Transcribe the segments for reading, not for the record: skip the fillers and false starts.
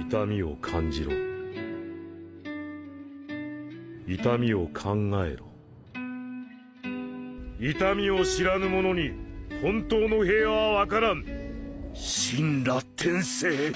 痛みを感じろ。痛みを考えろ。痛みを知らぬ者に本当の平和はわからん。神羅転生。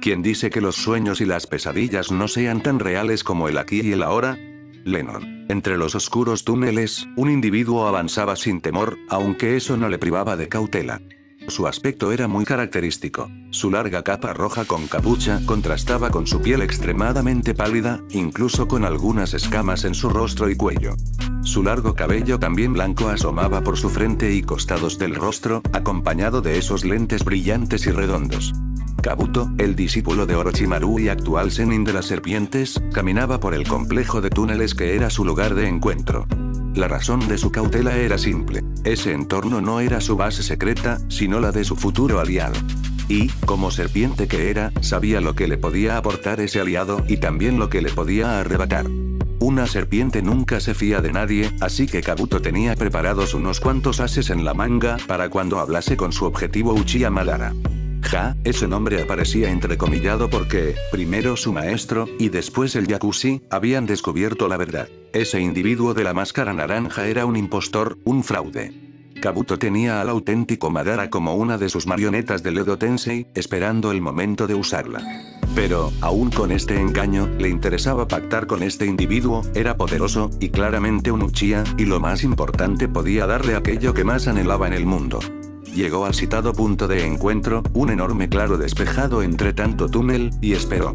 ¿Quién dice que los sueños y las pesadillas no sean tan reales como el aquí y el ahora? Lennon. Entre los oscuros túneles, un individuo avanzaba sin temor, aunque eso no le privaba de cautela. Su aspecto era muy característico. Su larga capa roja con capucha contrastaba con su piel extremadamente pálida, incluso con algunas escamas en su rostro y cuello. Su largo cabello también blanco asomaba por su frente y costados del rostro, acompañado de esos lentes brillantes y redondos. Kabuto, el discípulo de Orochimaru y actual Zenin de las serpientes, caminaba por el complejo de túneles que era su lugar de encuentro. La razón de su cautela era simple. Ese entorno no era su base secreta, sino la de su futuro aliado. Y, como serpiente que era, sabía lo que le podía aportar ese aliado y también lo que le podía arrebatar. Una serpiente nunca se fía de nadie, así que Kabuto tenía preparados unos cuantos ases en la manga para cuando hablase con su objetivo Uchiha Madara. Ese nombre aparecía entrecomillado porque, primero su maestro, y después el Yakushi, habían descubierto la verdad. Ese individuo de la máscara naranja era un impostor, un fraude. Kabuto tenía al auténtico Madara como una de sus marionetas del Edo Tensei, esperando el momento de usarla. Pero, aún con este engaño, le interesaba pactar con este individuo, era poderoso, y claramente un Uchiha, y lo más importante podía darle aquello que más anhelaba en el mundo. Llegó al citado punto de encuentro, un enorme claro despejado entre tanto túnel, y esperó.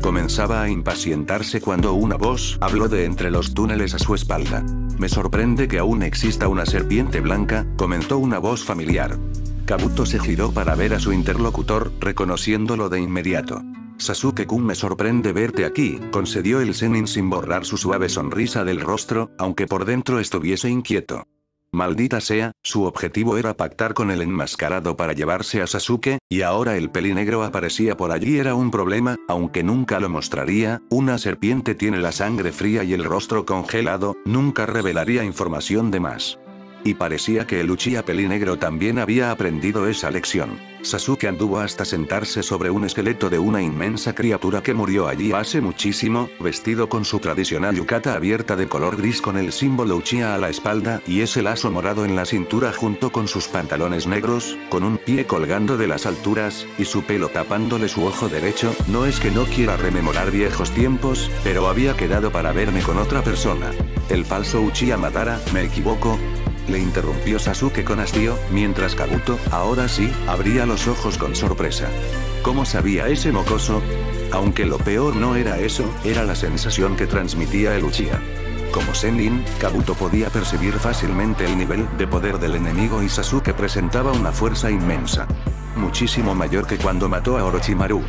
Comenzaba a impacientarse cuando una voz habló de entre los túneles a su espalda. Me sorprende que aún exista una serpiente blanca, comentó una voz familiar. Kabuto se giró para ver a su interlocutor, reconociéndolo de inmediato. Sasuke-kun, me sorprende verte aquí, concedió el Zenin sin borrar su suave sonrisa del rostro, aunque por dentro estuviese inquieto. Maldita sea, su objetivo era pactar con el enmascarado para llevarse a Sasuke, y ahora el pelinegro aparecía por allí era un problema, aunque nunca lo mostraría. Una serpiente tiene la sangre fría y el rostro congelado, nunca revelaría información de más. Y parecía que el Uchiha pelinegro también había aprendido esa lección. Sasuke anduvo hasta sentarse sobre un esqueleto de una inmensa criatura que murió allí hace muchísimo, vestido con su tradicional yukata abierta de color gris con el símbolo Uchiha a la espalda y ese lazo morado en la cintura junto con sus pantalones negros, con un pie colgando de las alturas, y su pelo tapándole su ojo derecho. No es que no quiera rememorar viejos tiempos, pero había quedado para verme con otra persona. El falso Uchiha Madara, ¿me equivoco?, le interrumpió Sasuke con hastío, mientras Kabuto, ahora sí, abría los ojos con sorpresa. ¿Cómo sabía ese mocoso? Aunque lo peor no era eso, era la sensación que transmitía el Uchiha. Como Zenin, Kabuto podía percibir fácilmente el nivel de poder del enemigo y Sasuke presentaba una fuerza inmensa. Muchísimo mayor que cuando mató a Orochimaru.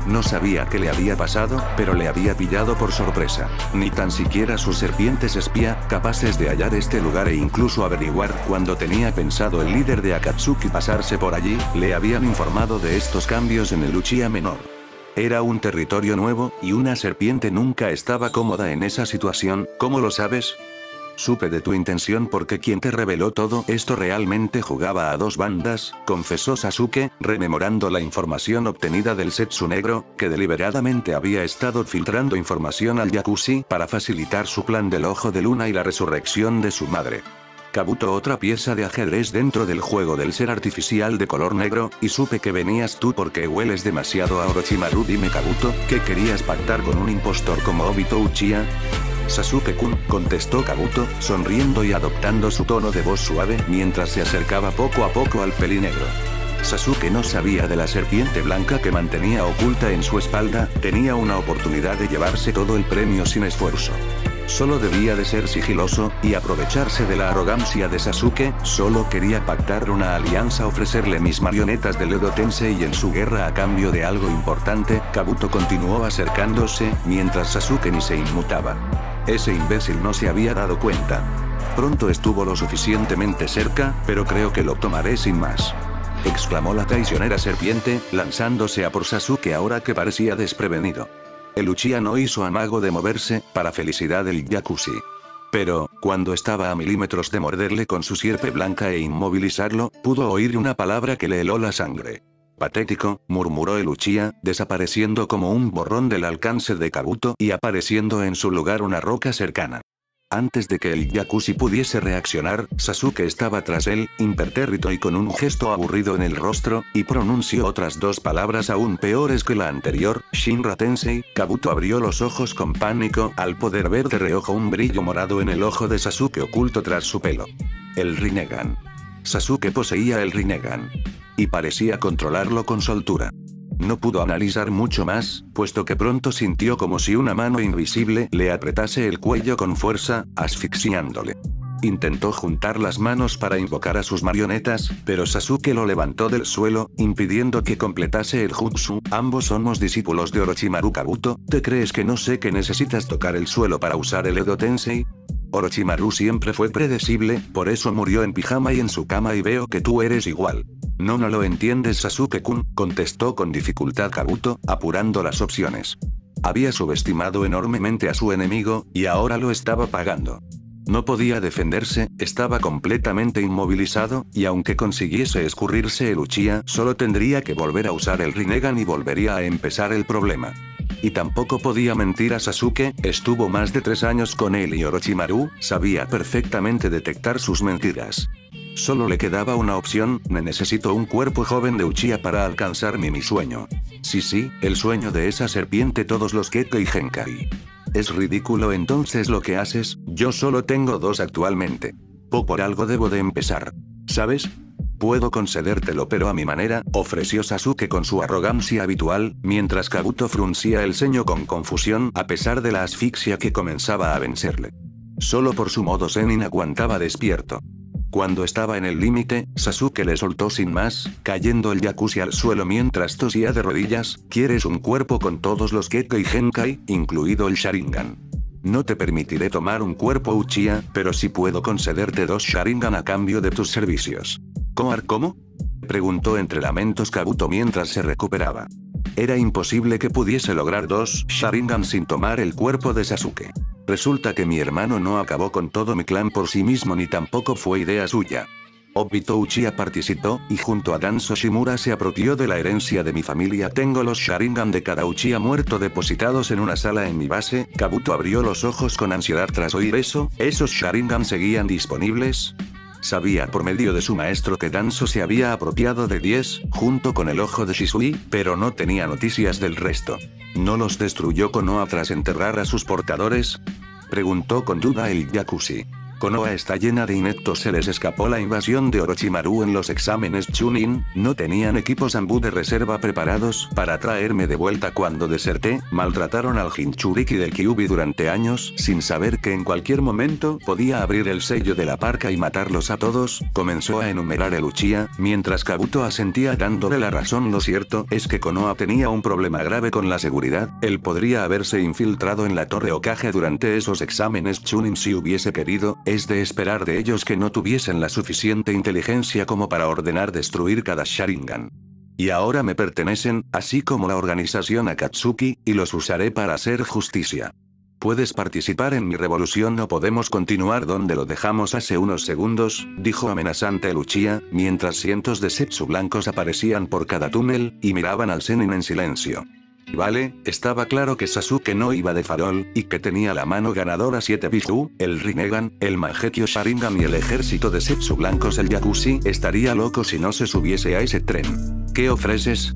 No sabía qué le había pasado, pero le había pillado por sorpresa. Ni tan siquiera sus serpientes espía, capaces de hallar este lugar e incluso averiguar cuándo tenía pensado el líder de Akatsuki pasarse por allí, le habían informado de estos cambios en el Uchiha menor. Era un territorio nuevo, y una serpiente nunca estaba cómoda en esa situación. ¿Cómo lo sabes? Supe de tu intención porque quien te reveló todo esto realmente jugaba a dos bandas, confesó Sasuke, rememorando la información obtenida del Zetsu negro, que deliberadamente había estado filtrando información al Yakushi para facilitar su plan del ojo de luna y la resurrección de su madre. Kabuto, otra pieza de ajedrez dentro del juego del ser artificial de color negro, y supe que venías tú porque hueles demasiado a Orochimaru. Dime, Kabuto, ¿qué querías pactar con un impostor como Obito Uchiha? Sasuke-kun, contestó Kabuto, sonriendo y adoptando su tono de voz suave mientras se acercaba poco a poco al pelinegro. Sasuke no sabía de la serpiente blanca que mantenía oculta en su espalda, tenía una oportunidad de llevarse todo el premio sin esfuerzo. Solo debía de ser sigiloso, y aprovecharse de la arrogancia de Sasuke. Solo quería pactar una alianza, ofrecerle mis marionetas del Edo Tensei en su guerra a cambio de algo importante. Kabuto continuó acercándose, mientras Sasuke ni se inmutaba. Ese imbécil no se había dado cuenta. Pronto estuvo lo suficientemente cerca, pero creo que lo tomaré sin más. exclamó la traicionera serpiente, lanzándose a por Sasuke ahora que parecía desprevenido. El Uchiha no hizo amago de moverse, para felicidad del Yakushi. Pero, cuando estaba a milímetros de morderle con su sierpe blanca e inmovilizarlo, pudo oír una palabra que le heló la sangre. Patético, murmuró el Uchiha, desapareciendo como un borrón del alcance de Kabuto y apareciendo en su lugar una roca cercana. Antes de que el Yakushi pudiese reaccionar, Sasuke estaba tras él, impertérrito y con un gesto aburrido en el rostro, y pronunció otras dos palabras aún peores que la anterior, Shinra Tensei. Kabuto abrió los ojos con pánico al poder ver de reojo un brillo morado en el ojo de Sasuke oculto tras su pelo. El Rinnegan. Sasuke poseía el Rinnegan. Y parecía controlarlo con soltura. No pudo analizar mucho más, puesto que pronto sintió como si una mano invisible le apretase el cuello con fuerza, asfixiándole. Intentó juntar las manos para invocar a sus marionetas, pero Sasuke lo levantó del suelo, impidiendo que completase el jutsu. Ambos somos discípulos de Orochimaru. Kabuto, ¿te crees que no sé que necesitas tocar el suelo para usar el Edo Tensei? Orochimaru siempre fue predecible, por eso murió en pijama y en su cama y veo que tú eres igual. No lo entiendes, Sasuke-kun, contestó con dificultad Kabuto, apurando las opciones. Había subestimado enormemente a su enemigo, y ahora lo estaba pagando. No podía defenderse, estaba completamente inmovilizado, y aunque consiguiese escurrirse el Uchiha, solo tendría que volver a usar el Rinnegan y volvería a empezar el problema. Y tampoco podía mentir a Sasuke, estuvo más de 3 años con él y Orochimaru sabía perfectamente detectar sus mentiras. Solo le quedaba una opción, necesito un cuerpo joven de Uchiha para alcanzar mi sueño. Sí, el sueño de esa serpiente, todos los Kekkei Genkai. Es ridículo entonces lo que haces, yo solo tengo 2 actualmente. Por algo debo de empezar. ¿Sabes? Puedo concedértelo pero a mi manera, ofreció Sasuke con su arrogancia habitual, mientras Kabuto fruncía el ceño con confusión a pesar de la asfixia que comenzaba a vencerle. Solo por su modo Zenin aguantaba despierto. Cuando estaba en el límite, Sasuke le soltó sin más, cayendo el Yakushi al suelo mientras tosía de rodillas. ¿Quieres un cuerpo con todos los Kekkei Genkai, incluido el Sharingan? No te permitiré tomar un cuerpo Uchiha, pero sí puedo concederte 2 Sharingan a cambio de tus servicios. ¿Cómo? Preguntó entre lamentos Kabuto mientras se recuperaba. Era imposible que pudiese lograr 2 Sharingan sin tomar el cuerpo de Sasuke. Resulta que mi hermano no acabó con todo mi clan por sí mismo ni tampoco fue idea suya. Obito Uchiha participó, y junto a Danzo Shimura se apropió de la herencia de mi familia. Tengo los Sharingan de cada Uchiha muerto depositados en una sala en mi base. Kabuto abrió los ojos con ansiedad tras oír eso. ¿Esos Sharingan seguían disponibles? Sabía por medio de su maestro que Danzo se había apropiado de 10, junto con el ojo de Shisui, pero no tenía noticias del resto. ¿No los destruyó Konoha tras enterrar a sus portadores? Preguntó con duda el Yakushi. Konoha está llena de ineptos. Se les escapó la invasión de Orochimaru en los exámenes Chunin, no tenían equipos Anbu de reserva preparados para traerme de vuelta cuando deserté, maltrataron al Jinchuriki del Kyuubi durante años, sin saber que en cualquier momento podía abrir el sello de la parca y matarlos a todos, comenzó a enumerar el Uchiha, mientras Kabuto asentía dándole la razón. Lo cierto es que Konoha tenía un problema grave con la seguridad, él podría haberse infiltrado en la torre Hokage durante esos exámenes Chunin si hubiese querido. Es de esperar de ellos que no tuviesen la suficiente inteligencia como para ordenar destruir cada Sharingan. Y ahora me pertenecen, así como la organización Akatsuki, y los usaré para hacer justicia. Puedes participar en mi revolución o podemos continuar donde lo dejamos hace unos segundos, dijo amenazante el Uchiha, mientras cientos de Zetsu blancos aparecían por cada túnel, y miraban al Zenin en silencio. Vale, estaba claro que Sasuke no iba de farol, y que tenía la mano ganadora 7 Bizu, el Rinnegan, el Mangekyo Sharingan y el ejército de Zetsu blancos. El Yakushi estaría loco si no se subiese a ese tren. ¿Qué ofreces?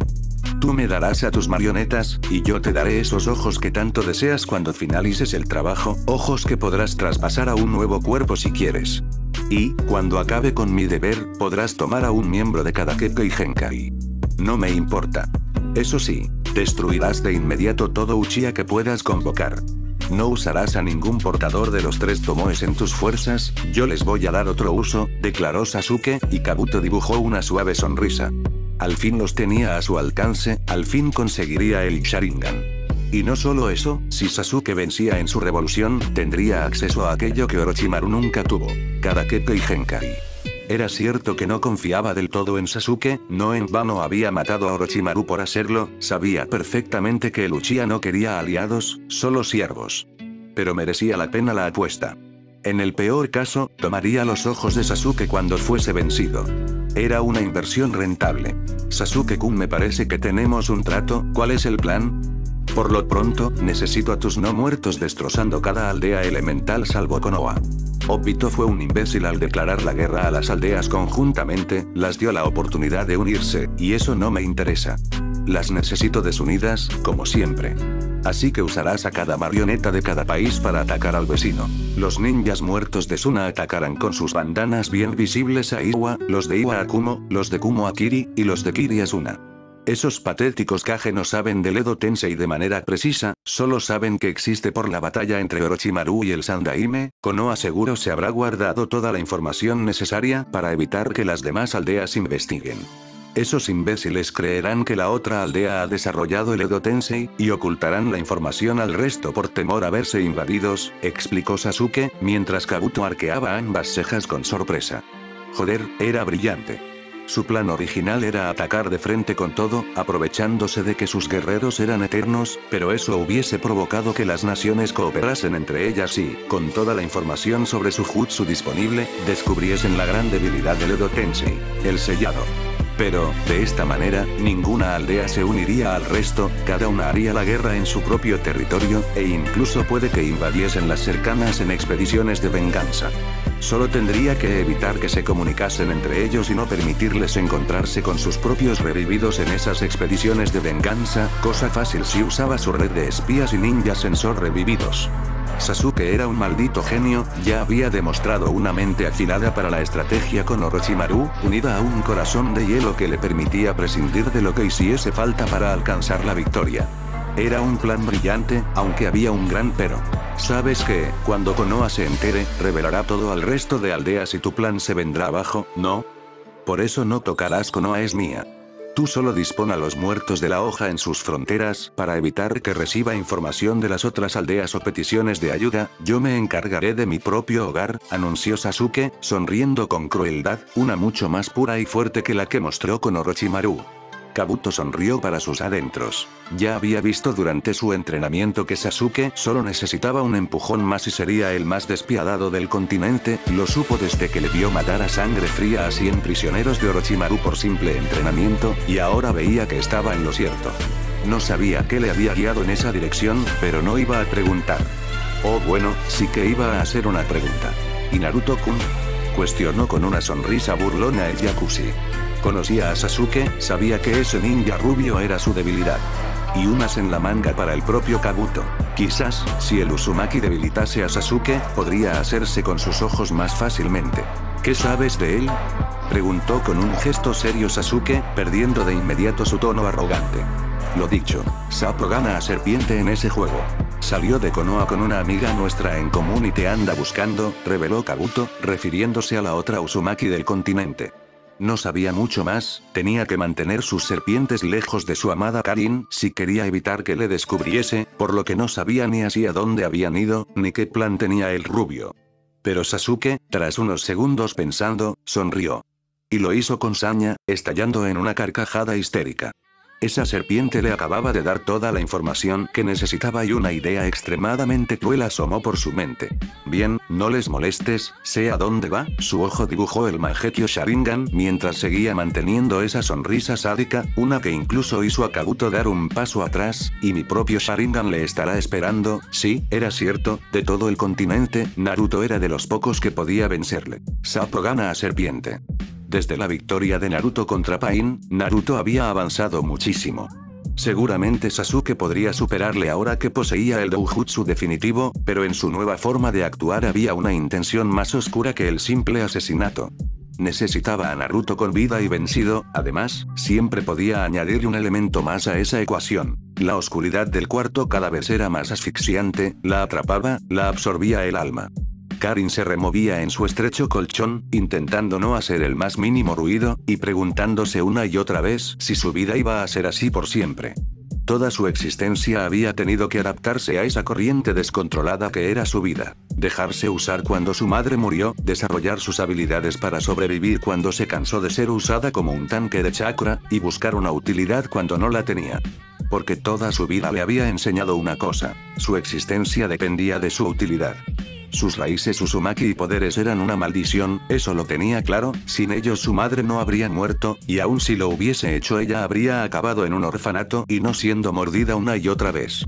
Tú me darás a tus marionetas, y yo te daré esos ojos que tanto deseas cuando finalices el trabajo, ojos que podrás traspasar a un nuevo cuerpo si quieres. Y, cuando acabe con mi deber, podrás tomar a un miembro de cada Kekkei Genkai. No me importa. Eso sí, destruirás de inmediato todo Uchiha que puedas convocar. No usarás a ningún portador de los 3 Tomoes en tus fuerzas, yo les voy a dar otro uso, declaró Sasuke, y Kabuto dibujó una suave sonrisa. Al fin los tenía a su alcance, al fin conseguiría el Sharingan. Y no solo eso, si Sasuke vencía en su revolución, tendría acceso a aquello que Orochimaru nunca tuvo, cada Kekkei Genkai. Era cierto que no confiaba del todo en Sasuke, no en vano había matado a Orochimaru por hacerlo, sabía perfectamente que el Uchiha no quería aliados, solo siervos. Pero merecía la pena la apuesta. En el peor caso, tomaría los ojos de Sasuke cuando fuese vencido. Era una inversión rentable. Sasuke-kun, me parece que tenemos un trato, ¿cuál es el plan? Por lo pronto, necesito a tus no muertos destrozando cada aldea elemental salvo Konoha. Obito fue un imbécil al declarar la guerra a las aldeas conjuntamente, las dio la oportunidad de unirse, y eso no me interesa. Las necesito desunidas, como siempre. Así que usarás a cada marioneta de cada país para atacar al vecino. Los ninjas muertos de Suna atacarán con sus bandanas bien visibles a Iwa, los de Iwa a Kumo, los de Kumo a Kiri, y los de Kiri a Suna. Esos patéticos Kage no saben del Edo Tensei de manera precisa, solo saben que existe por la batalla entre Orochimaru y el Sandaime. Konoha seguro se habrá guardado toda la información necesaria para evitar que las demás aldeas investiguen. Esos imbéciles creerán que la otra aldea ha desarrollado el Edo Tensei, y ocultarán la información al resto por temor a verse invadidos, explicó Sasuke, mientras Kabuto arqueaba ambas cejas con sorpresa. Joder, era brillante. Su plan original era atacar de frente con todo, aprovechándose de que sus guerreros eran eternos, pero eso hubiese provocado que las naciones cooperasen entre ellas y, con toda la información sobre su jutsu disponible, descubriesen la gran debilidad del Edo Tensei, el sellado. Pero, de esta manera, ninguna aldea se uniría al resto, cada una haría la guerra en su propio territorio, e incluso puede que invadiesen las cercanas en expediciones de venganza. Solo tendría que evitar que se comunicasen entre ellos y no permitirles encontrarse con sus propios revividos en esas expediciones de venganza, cosa fácil si usaba su red de espías y ninjas sensor revividos. Sasuke era un maldito genio, ya había demostrado una mente afilada para la estrategia con Orochimaru, unida a un corazón de hielo que le permitía prescindir de lo que hiciese falta para alcanzar la victoria. Era un plan brillante, aunque había un gran pero. ¿Sabes qué? Cuando Konoha se entere, revelará todo al resto de aldeas y tu plan se vendrá abajo, ¿no? Por eso no tocarás Konoha, es mía. Tú solo dispón a los muertos de la hoja en sus fronteras, para evitar que reciba información de las otras aldeas o peticiones de ayuda, yo me encargaré de mi propio hogar, anunció Sasuke, sonriendo con crueldad, una mucho más pura y fuerte que la que mostró con Orochimaru. Kabuto sonrió para sus adentros. Ya había visto durante su entrenamiento que Sasuke solo necesitaba un empujón más y sería el más despiadado del continente, lo supo desde que le vio matar a sangre fría a 100 prisioneros de Orochimaru por simple entrenamiento, y ahora veía que estaba en lo cierto. No sabía qué le había guiado en esa dirección, pero no iba a preguntar. Oh bueno, sí que iba a hacer una pregunta. ¿Y Naruto-kun? Cuestionó con una sonrisa burlona el Yakushi. Conocía a Sasuke, sabía que ese ninja rubio era su debilidad. Y un as en la manga para el propio Kabuto. Quizás, si el Uzumaki debilitase a Sasuke, podría hacerse con sus ojos más fácilmente. ¿Qué sabes de él? Preguntó con un gesto serio Sasuke, perdiendo de inmediato su tono arrogante. Lo dicho, Sapo gana a serpiente en ese juego. Salió de Konoha con una amiga nuestra en común y te anda buscando, reveló Kabuto, refiriéndose a la otra Uzumaki del continente. No sabía mucho más, tenía que mantener sus serpientes lejos de su amada Karin si quería evitar que le descubriese, por lo que no sabía ni hacia dónde habían ido, ni qué plan tenía el rubio. Pero Sasuke, tras unos segundos pensando, sonrió. Y lo hizo con saña, estallando en una carcajada histérica. Esa serpiente le acababa de dar toda la información que necesitaba y una idea extremadamente cruel asomó por su mente. Bien, no les molestes, sé a dónde va, su ojo dibujó el Mangekyo Sharingan mientras seguía manteniendo esa sonrisa sádica, una que incluso hizo a Kabuto dar un paso atrás, y mi propio Sharingan le estará esperando. Sí, era cierto, de todo el continente, Naruto era de los pocos que podía vencerle. Sapo gana a serpiente. Desde la victoria de Naruto contra Pain, Naruto había avanzado muchísimo. Seguramente Sasuke podría superarle ahora que poseía el doujutsu definitivo, pero en su nueva forma de actuar había una intención más oscura que el simple asesinato. Necesitaba a Naruto con vida y vencido, además, siempre podía añadir un elemento más a esa ecuación. La oscuridad del cuarto cada vez era más asfixiante, la atrapaba, la absorbía el alma. Karin se removía en su estrecho colchón, intentando no hacer el más mínimo ruido, y preguntándose una y otra vez si su vida iba a ser así por siempre. Toda su existencia había tenido que adaptarse a esa corriente descontrolada que era su vida. dejarse usar cuando su madre murió, desarrollar sus habilidades para sobrevivir cuando se cansó de ser usada como un tanque de chakra, y buscar una utilidad cuando no la tenía. Porque toda su vida le había enseñado una cosa: su existencia dependía de su utilidad. Sus raíces Uzumaki y poderes eran una maldición, eso lo tenía claro, sin ellos su madre no habría muerto, y aun si lo hubiese hecho ella habría acabado en un orfanato y no siendo mordida una y otra vez.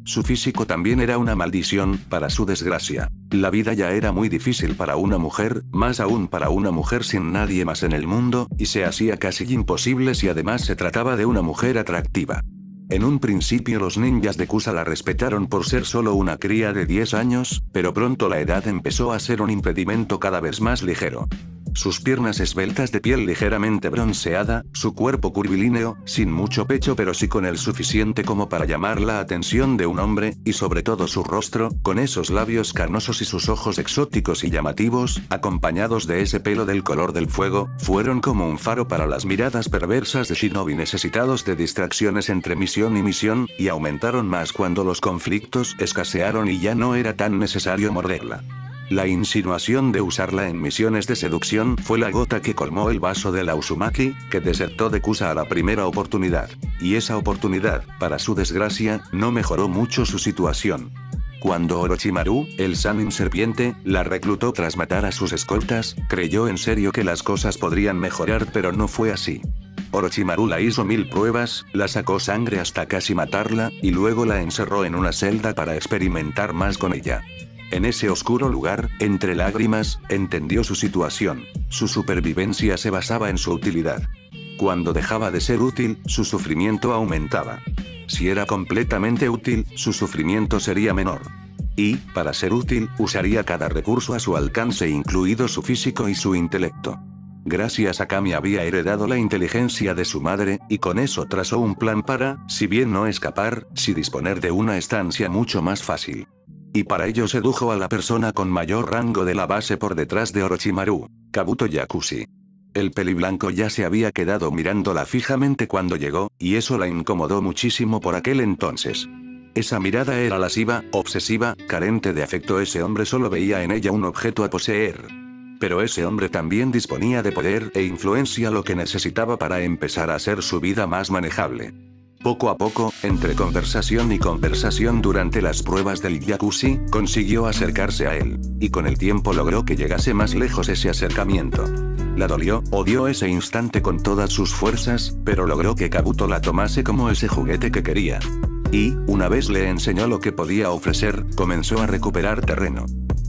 Su físico también era una maldición, para su desgracia. La vida ya era muy difícil para una mujer, más aún para una mujer sin nadie más en el mundo, y se hacía casi imposible si además se trataba de una mujer atractiva. En un principio los ninjas de Kusa la respetaron por ser solo una cría de 10 años, pero pronto la edad empezó a ser un impedimento cada vez más ligero. Sus piernas esbeltas de piel ligeramente bronceada, su cuerpo curvilíneo, sin mucho pecho pero sí con el suficiente como para llamar la atención de un hombre, y sobre todo su rostro, con esos labios carnosos y sus ojos exóticos y llamativos, acompañados de ese pelo del color del fuego, fueron como un faro para las miradas perversas de shinobi necesitados de distracciones entre misión y misión, y aumentaron más cuando los conflictos escasearon y ya no era tan necesario morderla. La insinuación de usarla en misiones de seducción fue la gota que colmó el vaso de la Uzumaki, que desertó de Kusa a la primera oportunidad. Y esa oportunidad, para su desgracia, no mejoró mucho su situación. Cuando Orochimaru, el Sannin serpiente, la reclutó tras matar a sus escoltas, creyó en serio que las cosas podrían mejorar, pero no fue así. Orochimaru la hizo 1000 pruebas, la sacó sangre hasta casi matarla, y luego la encerró en una celda para experimentar más con ella. En ese oscuro lugar, entre lágrimas, entendió su situación. Su supervivencia se basaba en su utilidad. Cuando dejaba de ser útil, su sufrimiento aumentaba. Si era completamente útil, su sufrimiento sería menor. Y, para ser útil, usaría cada recurso a su alcance, incluido su físico y su intelecto. Gracias a Kami había heredado la inteligencia de su madre, y con eso trazó un plan para, si bien no escapar, sí disponer de una estancia mucho más fácil. Y para ello sedujo a la persona con mayor rango de la base por detrás de Orochimaru, Kabuto Yakushi. El peliblanco ya se había quedado mirándola fijamente cuando llegó, y eso la incomodó muchísimo por aquel entonces. Esa mirada era lasciva, obsesiva, carente de afecto. Ese hombre solo veía en ella un objeto a poseer. Pero ese hombre también disponía de poder e influencia, lo que necesitaba para empezar a hacer su vida más manejable. Poco a poco, entre conversación y conversación durante las pruebas del Yakushi, consiguió acercarse a él, y con el tiempo logró que llegase más lejos ese acercamiento. La dolió, odió ese instante con todas sus fuerzas, pero logró que Kabuto la tomase como ese juguete que quería. Y, una vez le enseñó lo que podía ofrecer, comenzó a recuperar terreno.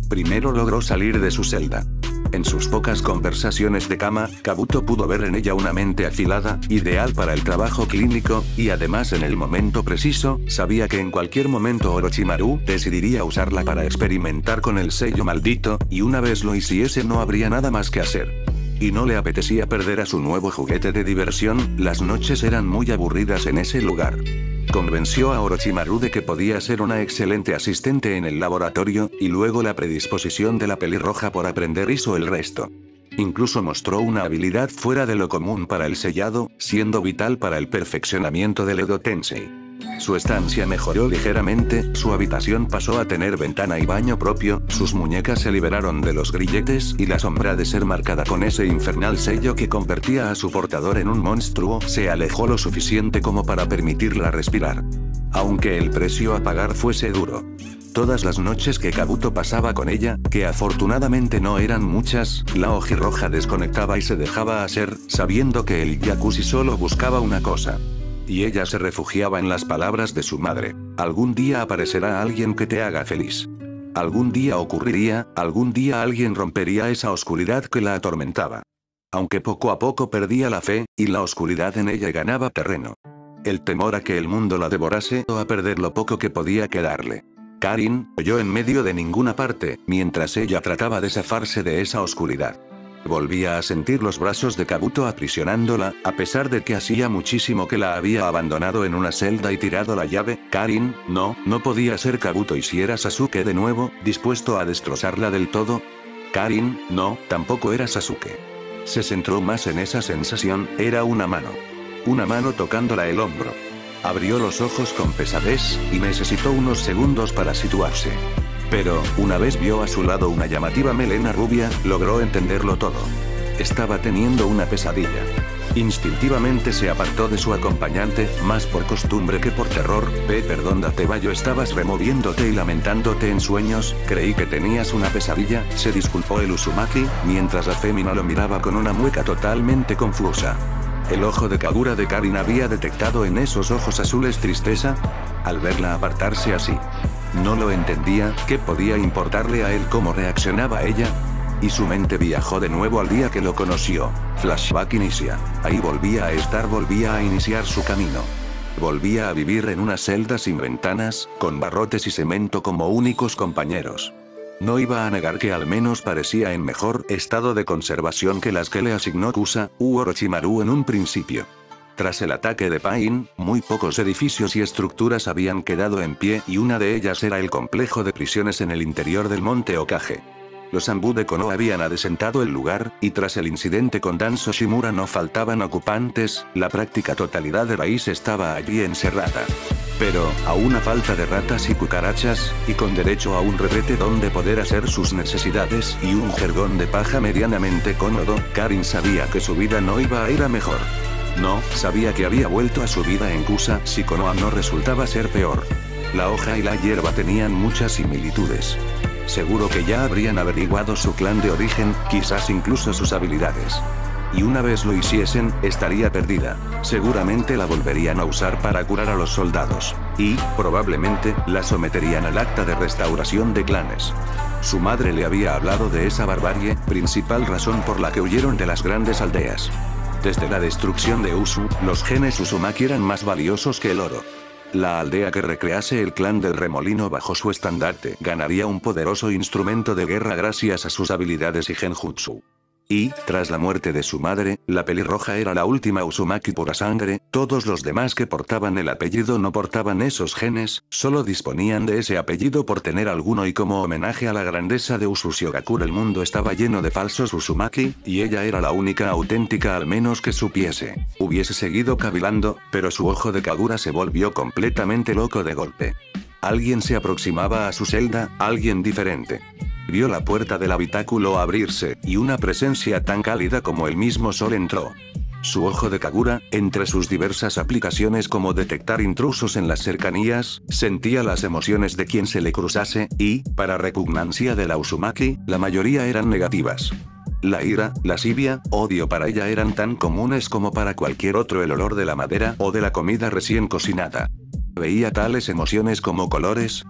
Primero logró salir de su celda. En sus pocas conversaciones de cama, Kabuto pudo ver en ella una mente afilada, ideal para el trabajo clínico, y además en el momento preciso, sabía que en cualquier momento Orochimaru decidiría usarla para experimentar con el sello maldito, y una vez lo hiciese no habría nada más que hacer. Y no le apetecía perder a su nuevo juguete de diversión, las noches eran muy aburridas en ese lugar. Convenció a Orochimaru de que podía ser una excelente asistente en el laboratorio, y luego la predisposición de la pelirroja por aprender hizo el resto. Incluso mostró una habilidad fuera de lo común para el sellado, siendo vital para el perfeccionamiento del Edo Tensei. Su estancia mejoró ligeramente, su habitación pasó a tener ventana y baño propio, sus muñecas se liberaron de los grilletes y la sombra de ser marcada con ese infernal sello que convertía a su portador en un monstruo se alejó lo suficiente como para permitirla respirar. Aunque el precio a pagar fuese duro. Todas las noches que Kabuto pasaba con ella, que afortunadamente no eran muchas, la ojirroja desconectaba y se dejaba hacer, sabiendo que el Yakushi solo buscaba una cosa. Y ella se refugiaba en las palabras de su madre: algún día aparecerá alguien que te haga feliz. Algún día ocurriría, algún día alguien rompería esa oscuridad que la atormentaba. Aunque poco a poco perdía la fe, y la oscuridad en ella ganaba terreno. El temor a que el mundo la devorase o a perder lo poco que podía quedarle. Karin oyó en medio de ninguna parte, mientras ella trataba de zafarse de esa oscuridad. Volvía a sentir los brazos de Kabuto aprisionándola, a pesar de que hacía muchísimo que la había abandonado en una celda y tirado la llave. Karin, no podía ser Kabuto. ¿Y si era Sasuke de nuevo, dispuesto a destrozarla del todo? Karin, no, tampoco era Sasuke. Se centró más en esa sensación, era una mano. Una mano tocándola el hombro. Abrió los ojos con pesadez, y necesitó unos segundos para situarse. Pero, una vez vio a su lado una llamativa melena rubia, logró entenderlo todo. Estaba teniendo una pesadilla. Instintivamente se apartó de su acompañante, más por costumbre que por terror. Perdón, date vallo, estabas removiéndote y lamentándote en sueños, creí que tenías una pesadilla, se disculpó el Uzumaki, mientras la fémina lo miraba con una mueca totalmente confusa. El ojo de Kagura de Karin había detectado en esos ojos azules tristeza, al verla apartarse así. No lo entendía, ¿qué podía importarle a él cómo reaccionaba ella? Y su mente viajó de nuevo al día que lo conoció. Flashback inicia. Ahí volvía a estar, volvía a iniciar su camino. Volvía a vivir en una celda sin ventanas, con barrotes y cemento como únicos compañeros. No iba a negar que al menos parecía en mejor estado de conservación que las que le asignó Kusa u Orochimaru en un principio. Tras el ataque de Pain, muy pocos edificios y estructuras habían quedado en pie y una de ellas era el complejo de prisiones en el interior del monte Okage. Los Anbu de Konoha habían adesentado el lugar, y tras el incidente con Danzo Shimura no faltaban ocupantes, la práctica totalidad de raíz estaba allí encerrada. Pero, aún a falta de ratas y cucarachas, y con derecho a un retrete donde poder hacer sus necesidades y un jergón de paja medianamente cómodo, Karin sabía que su vida no iba a ir a mejor. No, sabía que había vuelto a su vida en Kusa si Konoha no resultaba ser peor. La hoja y la hierba tenían muchas similitudes. Seguro que ya habrían averiguado su clan de origen, quizás incluso sus habilidades. Y una vez lo hiciesen, estaría perdida. Seguramente la volverían a usar para curar a los soldados. Y, probablemente, la someterían al acta de restauración de clanes. Su madre le había hablado de esa barbarie, principal razón por la que huyeron de las grandes aldeas. Desde la destrucción de Usu, los genes Uzumaki eran más valiosos que el oro. La aldea que recrease el clan del remolino bajo su estandarte ganaría un poderoso instrumento de guerra gracias a sus habilidades y genjutsu. Y, tras la muerte de su madre, la pelirroja era la última Uzumaki pura sangre, todos los demás que portaban el apellido no portaban esos genes, solo disponían de ese apellido por tener alguno y como homenaje a la grandeza de Usushiogakure el mundo estaba lleno de falsos Uzumaki, y ella era la única auténtica al menos que supiese. Hubiese seguido cavilando, pero su ojo de Kagura se volvió completamente loco de golpe. Alguien se aproximaba a su celda, alguien diferente. Vio la puerta del habitáculo abrirse, y una presencia tan cálida como el mismo sol entró. Su ojo de Kagura, entre sus diversas aplicaciones como detectar intrusos en las cercanías, sentía las emociones de quien se le cruzase, y, para repugnancia de la Uzumaki, la mayoría eran negativas. La ira, lascivia, odio para ella eran tan comunes como para cualquier otro el olor de la madera o de la comida recién cocinada. Veía tales emociones como colores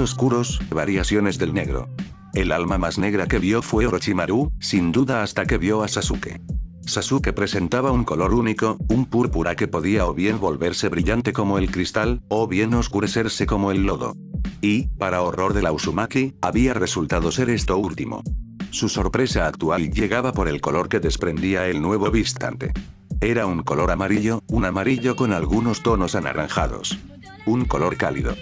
oscuros, variaciones del negro. El alma más negra que vio fue Orochimaru, sin duda hasta que vio a Sasuke. Sasuke presentaba un color único, un púrpura que podía o bien volverse brillante como el cristal, o bien oscurecerse como el lodo. Y, para horror de la Uzumaki, había resultado ser esto último. Su sorpresa actual llegaba por el color que desprendía el nuevo vistante. Era un color amarillo, un amarillo con algunos tonos anaranjados. Un color cálido.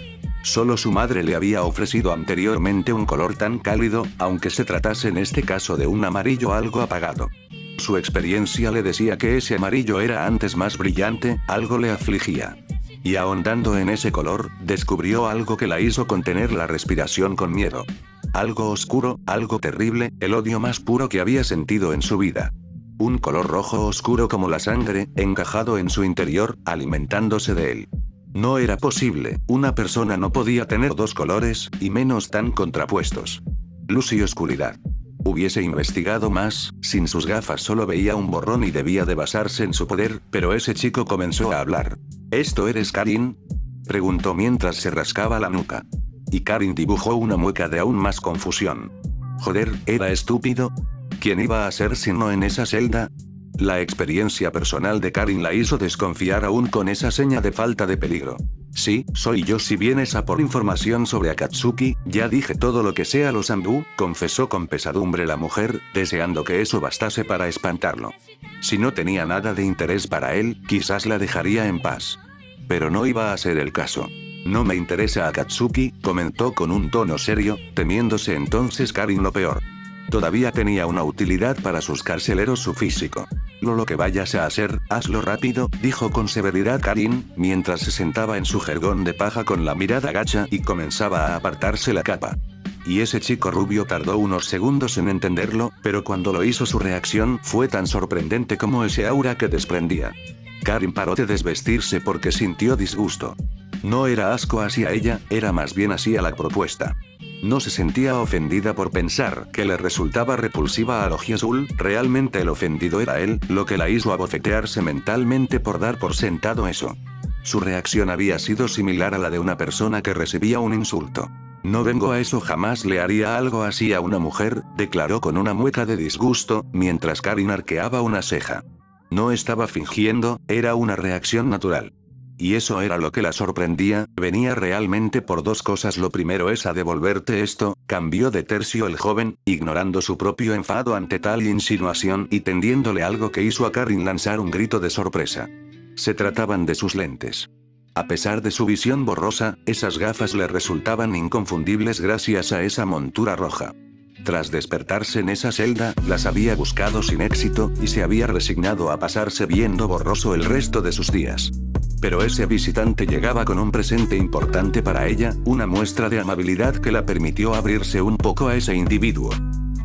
Solo su madre le había ofrecido anteriormente un color tan cálido, aunque se tratase en este caso de un amarillo algo apagado. Su experiencia le decía que ese amarillo era antes más brillante, algo le afligía. Y ahondando en ese color, descubrió algo que la hizo contener la respiración con miedo. Algo oscuro, algo terrible, el odio más puro que había sentido en su vida. Un color rojo oscuro como la sangre, encajado en su interior, alimentándose de él. No era posible, una persona no podía tener dos colores, y menos tan contrapuestos. Luz y oscuridad. Hubiese investigado más, sin sus gafas solo veía un borrón y debía de basarse en su poder, pero ese chico comenzó a hablar. ¿Esto eres Karin? Preguntó mientras se rascaba la nuca. Y Karin dibujó una mueca de aún más confusión. Joder, ¿era estúpido? ¿Quién iba a ser si no en esa celda? La experiencia personal de Karin la hizo desconfiar aún con esa seña de falta de peligro. Sí, soy yo si vienes a por información sobre Akatsuki, ya dije todo lo que sé a los Anbu, confesó con pesadumbre la mujer, deseando que eso bastase para espantarlo. Si no tenía nada de interés para él, quizás la dejaría en paz. Pero no iba a ser el caso. No me interesa Akatsuki, comentó con un tono serio, temiéndose entonces Karin lo peor. Todavía tenía una utilidad para sus carceleros su físico. Lo que vayas a hacer, hazlo rápido, dijo con severidad Karin, mientras se sentaba en su jergón de paja con la mirada gacha y comenzaba a apartarse la capa. Y ese chico rubio tardó unos segundos en entenderlo, pero cuando lo hizo su reacción fue tan sorprendente como ese aura que desprendía. Karin paró de desvestirse porque sintió disgusto. No era asco hacia ella, era más bien hacia la propuesta. No se sentía ofendida por pensar que le resultaba repulsiva a Logiazul, realmente el ofendido era él, lo que la hizo abofetearse mentalmente por dar por sentado eso. Su reacción había sido similar a la de una persona que recibía un insulto. No vengo a eso, jamás le haría algo así a una mujer, declaró con una mueca de disgusto, mientras Karin arqueaba una ceja. No estaba fingiendo, era una reacción natural. Y eso era lo que la sorprendía, venía realmente por dos cosas. Lo primero es a devolverte esto, cambió de tercio el joven, ignorando su propio enfado ante tal insinuación y tendiéndole algo que hizo a Karin lanzar un grito de sorpresa. Se trataban de sus lentes. A pesar de su visión borrosa, esas gafas le resultaban inconfundibles gracias a esa montura roja. Tras despertarse en esa celda, las había buscado sin éxito, y se había resignado a pasarse viendo borroso el resto de sus días. Pero ese visitante llegaba con un presente importante para ella, una muestra de amabilidad que la permitió abrirse un poco a ese individuo.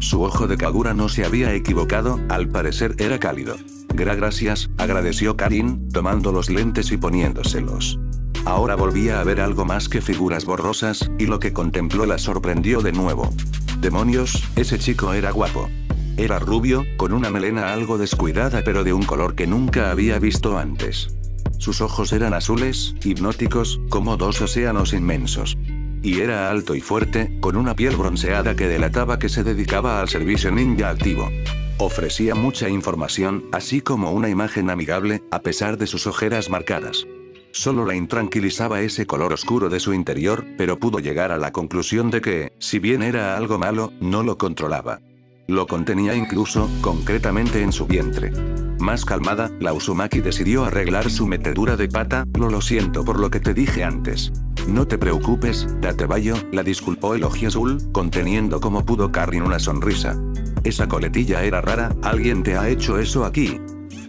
Su ojo de Kagura no se había equivocado, al parecer era cálido. Gracias, agradeció Karin, tomando los lentes y poniéndoselos. Ahora volvía a ver algo más que figuras borrosas, y lo que contempló la sorprendió de nuevo. Demonios, ese chico era guapo. Era rubio, con una melena algo descuidada pero de un color que nunca había visto antes. Sus ojos eran azules, hipnóticos, como dos océanos inmensos. Y era alto y fuerte, con una piel bronceada que delataba que se dedicaba al servicio ninja activo. Ofrecía mucha información, así como una imagen amigable, a pesar de sus ojeras marcadas. Solo la intranquilizaba ese color oscuro de su interior, pero pudo llegar a la conclusión de que, si bien era algo malo, no lo controlaba. Lo contenía incluso, concretamente en su vientre. Más calmada, la Uzumaki decidió arreglar su metedura de pata. Lo siento por lo que te dije antes. No te preocupes, Datebayo, la disculpó el Ojiazul, conteniendo como pudo Karin una sonrisa. Esa coletilla era rara, ¿alguien te ha hecho eso aquí?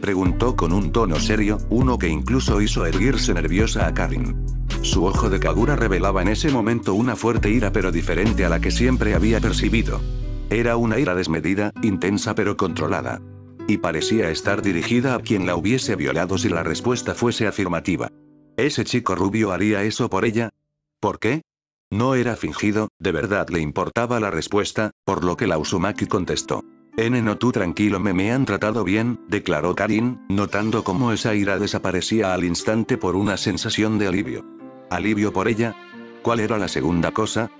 Preguntó con un tono serio, uno que incluso hizo erguirse nerviosa a Karin. Su ojo de Kagura revelaba en ese momento una fuerte ira pero diferente a la que siempre había percibido. Era una ira desmedida, intensa pero controlada. Y parecía estar dirigida a quien la hubiese violado si la respuesta fuese afirmativa. ¿Ese chico rubio haría eso por ella? ¿Por qué? No era fingido, de verdad le importaba la respuesta, por lo que la Uzumaki contestó. No, tú tranquilo, me han tratado bien, declaró Karin, notando cómo esa ira desaparecía al instante por una sensación de alivio. ¿Alivio por ella? ¿Cuál era la segunda cosa?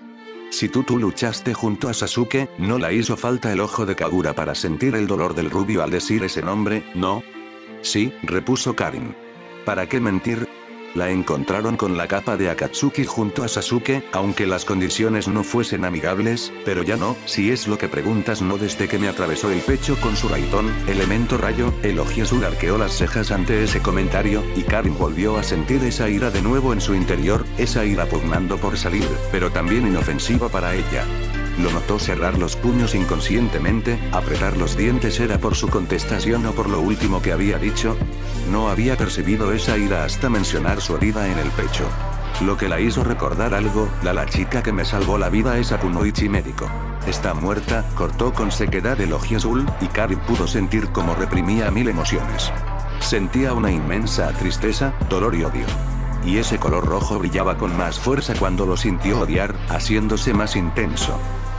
Si tú luchaste junto a Sasuke, ¿no la hizo falta el ojo de Kagura para sentir el dolor del rubio al decir ese nombre, no? Sí, repuso Karin. ¿Para qué mentir? La encontraron con la capa de Akatsuki junto a Sasuke, aunque las condiciones no fuesen amigables, pero ya no, si es lo que preguntas, no desde que me atravesó el pecho con su raitón, elemento rayo. El Ojiazul arqueó las cejas ante ese comentario, y Karin volvió a sentir esa ira de nuevo en su interior, esa ira pugnando por salir, pero también inofensiva para ella. Lo notó cerrar los puños inconscientemente, apretar los dientes. ¿Era por su contestación o por lo último que había dicho? No había percibido esa ira hasta mencionar su herida en el pecho. Lo que la hizo recordar algo, la chica que me salvó la vida es Akunoichi médico. Está muerta, cortó con sequedad el Ojiazul, y Karin pudo sentir cómo reprimía mil emociones. Sentía una inmensa tristeza, dolor y odio. Y ese color rojo brillaba con más fuerza cuando lo sintió odiar, haciéndose más intenso.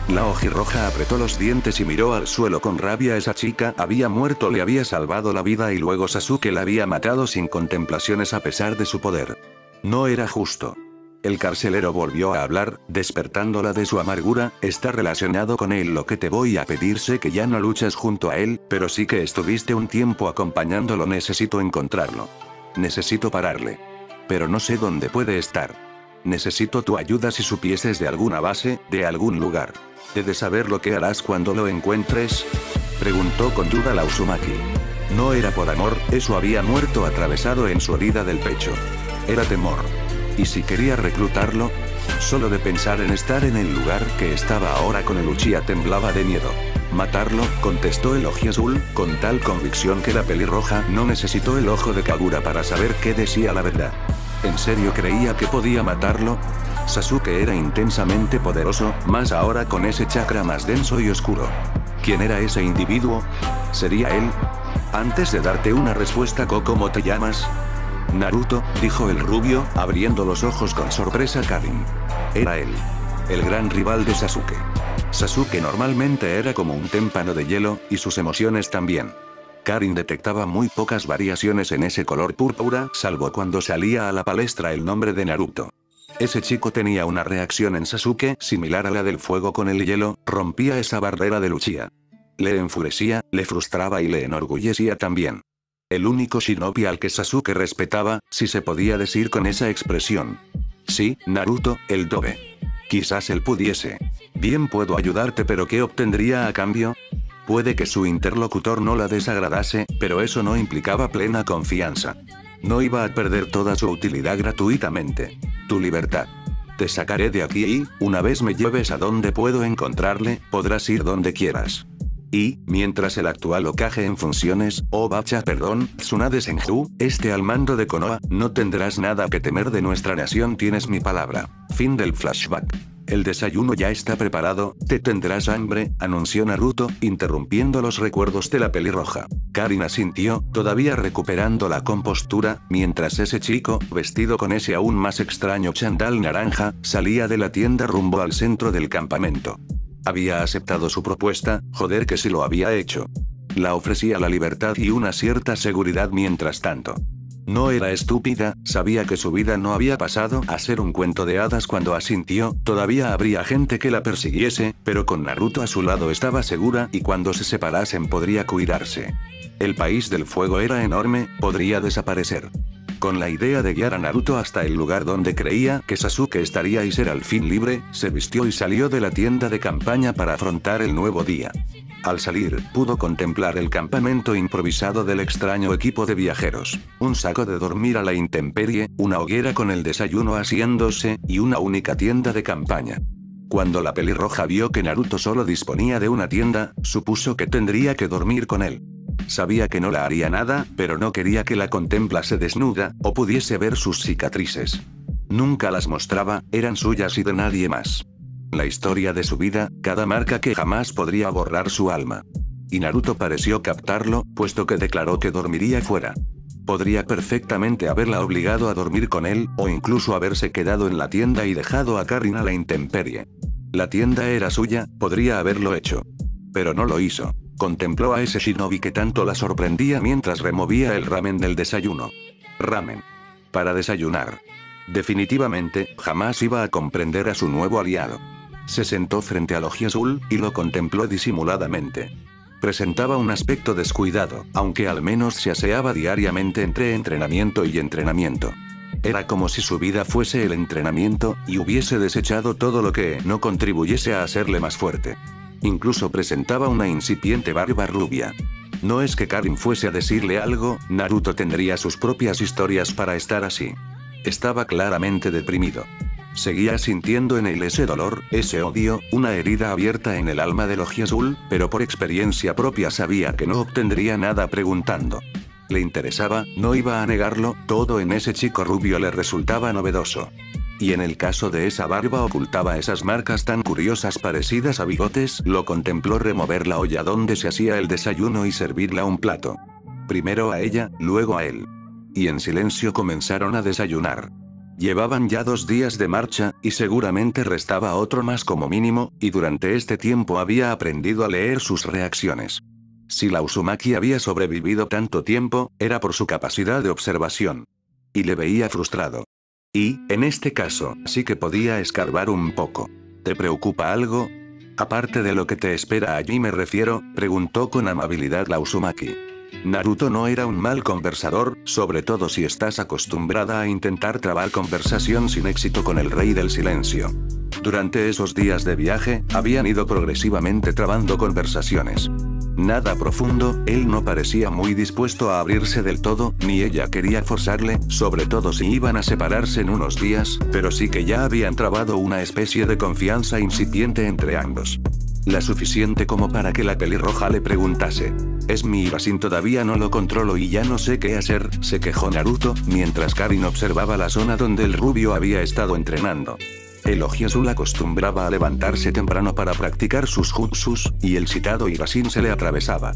La ojirroja apretó los dientes y miró al suelo con rabia. Esa chica había muerto, le había salvado la vida y luego Sasuke la había matado sin contemplaciones a pesar de su poder. No era justo. El carcelero volvió a hablar, despertándola de su amargura. Está relacionado con él lo que te voy a pedir. Sé que ya no luchas junto a él, pero sí que estuviste un tiempo acompañándolo. Necesito encontrarlo. Necesito pararle. Pero no sé dónde puede estar. Necesito tu ayuda. Si supieses de alguna base, de algún lugar. ¿Debes saber lo que harás cuando lo encuentres? Preguntó con duda la Uzumaki. No era por amor, eso había muerto atravesado en su herida del pecho. Era temor. ¿Y si quería reclutarlo? Solo de pensar en estar en el lugar que estaba ahora con el Uchiha temblaba de miedo. Matarlo, contestó el Ojiazul, con tal convicción que la pelirroja no necesitó el ojo de Kagura para saber que decía la verdad. ¿En serio creía que podía matarlo? Sasuke era intensamente poderoso, más ahora con ese chakra más denso y oscuro. ¿Quién era ese individuo? ¿Sería él? Antes de darte una respuesta, ¿cómo te llamas? Naruto, dijo el rubio, abriendo los ojos con sorpresa Karin. Era él. El gran rival de Sasuke. Sasuke normalmente era como un témpano de hielo, y sus emociones también. Karin detectaba muy pocas variaciones en ese color púrpura, salvo cuando salía a la palestra el nombre de Naruto. Ese chico tenía una reacción en Sasuke similar a la del fuego con el hielo, rompía esa barrera de Uchiha. Le enfurecía, le frustraba y le enorgullecía también. El único shinobi al que Sasuke respetaba, si se podía decir con esa expresión. Sí, Naruto, el Dobe. Quizás él pudiese. Bien, puedo ayudarte, pero ¿qué obtendría a cambio? Puede que su interlocutor no la desagradase, pero eso no implicaba plena confianza. No iba a perder toda su utilidad gratuitamente. Tu libertad. Te sacaré de aquí y, una vez me lleves a donde puedo encontrarle, podrás ir donde quieras. Y, mientras el actual Hokage en funciones, Tsunade Senju, esté al mando de Konoha, no tendrás nada que temer de nuestra nación, tienes mi palabra. Fin del flashback. El desayuno ya está preparado, ¿te tendrás hambre?, anunció Naruto, interrumpiendo los recuerdos de la pelirroja. Karin asintió, todavía recuperando la compostura, mientras ese chico, vestido con ese aún más extraño chandal naranja, salía de la tienda rumbo al centro del campamento. Había aceptado su propuesta, joder que sí lo había hecho. La ofrecía la libertad y una cierta seguridad mientras tanto. No era estúpida, sabía que su vida no había pasado a ser un cuento de hadas cuando asintió, todavía habría gente que la persiguiese, pero con Naruto a su lado estaba segura y cuando se separasen podría cuidarse. El país del fuego era enorme, podría desaparecer. Con la idea de guiar a Naruto hasta el lugar donde creía que Sasuke estaría y ser al fin libre, se vistió y salió de la tienda de campaña para afrontar el nuevo día. Al salir, pudo contemplar el campamento improvisado del extraño equipo de viajeros. Un saco de dormir a la intemperie, una hoguera con el desayuno haciéndose, y una única tienda de campaña. Cuando la pelirroja vio que Naruto solo disponía de una tienda, supuso que tendría que dormir con él. Sabía que no la haría nada, pero no quería que la contemplase desnuda, o pudiese ver sus cicatrices. Nunca las mostraba, eran suyas y de nadie más. La historia de su vida, cada marca que jamás podría borrar su alma. Y Naruto pareció captarlo, puesto que declaró que dormiría fuera. Podría perfectamente haberla obligado a dormir con él, o incluso haberse quedado en la tienda y dejado a Karin a la intemperie. La tienda era suya, podría haberlo hecho. Pero no lo hizo. Contempló a ese shinobi que tanto la sorprendía mientras removía el ramen del desayuno. Ramen. Para desayunar. Definitivamente, jamás iba a comprender a su nuevo aliado. Se sentó frente al oji azul, y lo contempló disimuladamente. Presentaba un aspecto descuidado, aunque al menos se aseaba diariamente entre entrenamiento y entrenamiento. Era como si su vida fuese el entrenamiento, y hubiese desechado todo lo que no contribuyese a hacerle más fuerte. Incluso presentaba una incipiente barba rubia. No es que Karin fuese a decirle algo, Naruto tendría sus propias historias para estar así. Estaba claramente deprimido. Seguía sintiendo en él ese dolor, ese odio, una herida abierta en el alma del oji azul, pero por experiencia propia sabía que no obtendría nada preguntando. Le interesaba, no iba a negarlo, todo en ese chico rubio le resultaba novedoso. Y en el caso de esa barba ocultaba esas marcas tan curiosas parecidas a bigotes, lo contempló remover la olla donde se hacía el desayuno y servirla un plato. Primero a ella, luego a él. Y en silencio comenzaron a desayunar. Llevaban ya 2 días de marcha, y seguramente restaba otro más como mínimo, y durante este tiempo había aprendido a leer sus reacciones. Si la Uzumaki había sobrevivido tanto tiempo, era por su capacidad de observación. Y le veía frustrado. Y, en este caso, sí que podía escarbar un poco. ¿Te preocupa algo? Aparte de lo que te espera allí me refiero, preguntó con amabilidad la Uzumaki. Naruto no era un mal conversador, sobre todo si estás acostumbrada a intentar trabar conversación sin éxito con el rey del silencio. Durante esos días de viaje, habían ido progresivamente trabando conversaciones. Nada profundo, él no parecía muy dispuesto a abrirse del todo, ni ella quería forzarle, sobre todo si iban a separarse en unos días, pero sí que ya habían trabado una especie de confianza incipiente entre ambos. La suficiente como para que la pelirroja le preguntase. Es mi Irasin, todavía no lo controlo y ya no sé qué hacer, se quejó Naruto, mientras Karin observaba la zona donde el rubio había estado entrenando. Elogia Azul acostumbraba a levantarse temprano para practicar sus jutsus, y el citado Irasin se le atravesaba.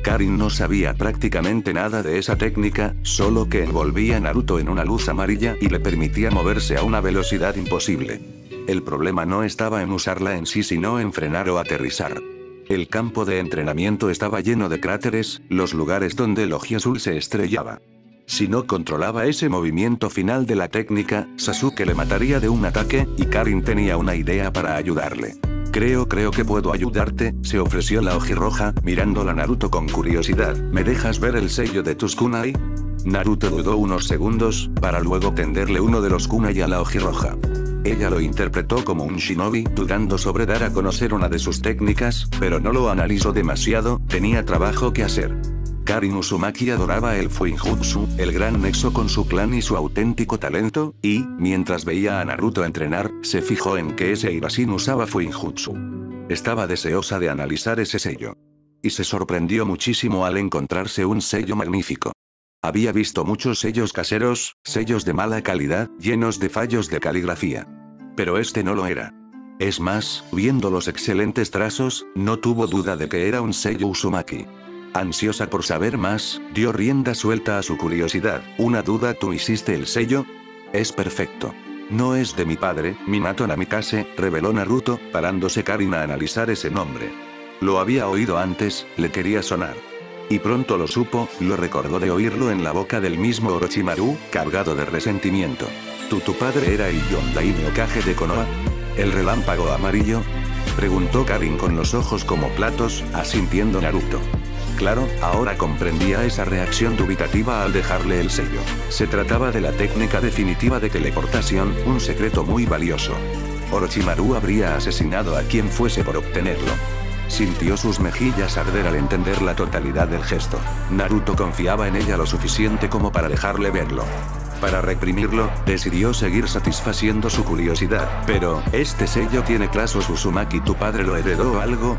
Karin no sabía prácticamente nada de esa técnica, solo que envolvía a Naruto en una luz amarilla y le permitía moverse a una velocidad imposible. El problema no estaba en usarla en sí sino en frenar o aterrizar. El campo de entrenamiento estaba lleno de cráteres, los lugares donde Elogia Azul se estrellaba. Si no controlaba ese movimiento final de la técnica, Sasuke le mataría de un ataque, y Karin tenía una idea para ayudarle. Creo que puedo ayudarte, se ofreció la ojirroja, mirándola a Naruto con curiosidad. ¿Me dejas ver el sello de tus kunai? Naruto dudó unos segundos, para luego tenderle uno de los kunai a la ojirroja. Ella lo interpretó como un shinobi, dudando sobre dar a conocer una de sus técnicas, pero no lo analizó demasiado, tenía trabajo que hacer. Karin Uzumaki adoraba el Fuinjutsu, el gran nexo con su clan y su auténtico talento, y, mientras veía a Naruto entrenar, se fijó en que ese Irasin usaba Fuinjutsu. Estaba deseosa de analizar ese sello. Y se sorprendió muchísimo al encontrarse un sello magnífico. Había visto muchos sellos caseros, sellos de mala calidad, llenos de fallos de caligrafía. Pero este no lo era. Es más, viendo los excelentes trazos, no tuvo duda de que era un sello Uzumaki. Ansiosa por saber más, dio rienda suelta a su curiosidad. ¿Una duda? ¿Tú hiciste el sello? Es perfecto. No es de mi padre, Minato Namikaze, reveló Naruto, parándose Karin a analizar ese nombre. Lo había oído antes, le quería sonar. Y pronto lo supo, lo recordó de oírlo en la boca del mismo Orochimaru, cargado de resentimiento. ¿Tu padre era el Yondaime Hokage de Konoha? ¿El relámpago amarillo? Preguntó Karin con los ojos como platos, asintiendo Naruto. Claro, ahora comprendía esa reacción dubitativa al dejarle el sello. Se trataba de la técnica definitiva de teleportación, un secreto muy valioso. Orochimaru habría asesinado a quien fuese por obtenerlo. Sintió sus mejillas arder al entender la totalidad del gesto. Naruto confiaba en ella lo suficiente como para dejarle verlo. Para reprimirlo, decidió seguir satisfaciendo su curiosidad. Pero, ¿este sello tiene trazos Uzumaki? ¿Tu padre lo heredó o algo?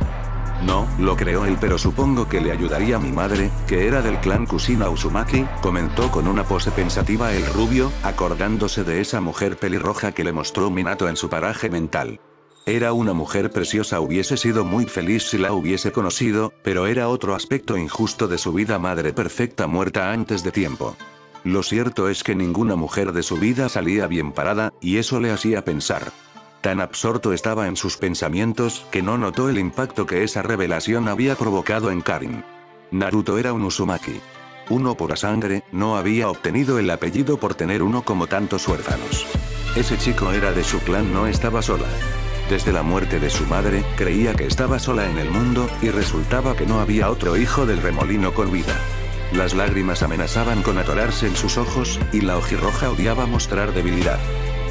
No, lo creó él, pero supongo que le ayudaría a mi madre, que era del clan Kushina Uzumaki, comentó con una pose pensativa el rubio, acordándose de esa mujer pelirroja que le mostró Minato en su paraje mental. Era una mujer preciosa, hubiese sido muy feliz si la hubiese conocido, pero era otro aspecto injusto de su vida, madre perfecta muerta antes de tiempo. Lo cierto es que ninguna mujer de su vida salía bien parada, y eso le hacía pensar. Tan absorto estaba en sus pensamientos, que no notó el impacto que esa revelación había provocado en Karin. Naruto era un Uzumaki. Uno pura sangre, no había obtenido el apellido por tener uno como tantos huérfanos. Ese chico era de su clan, no estaba sola. Desde la muerte de su madre, creía que estaba sola en el mundo, y resultaba que no había otro hijo del remolino con vida. Las lágrimas amenazaban con atorarse en sus ojos, y la ojirroja odiaba mostrar debilidad.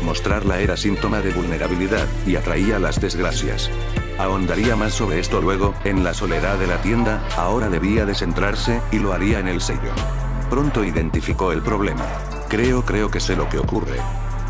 Mostrarla era síntoma de vulnerabilidad, y atraía las desgracias. Ahondaría más sobre esto luego, en la soledad de la tienda, ahora debía de centrarse, y lo haría en el sello. Pronto identificó el problema. Creo que sé lo que ocurre.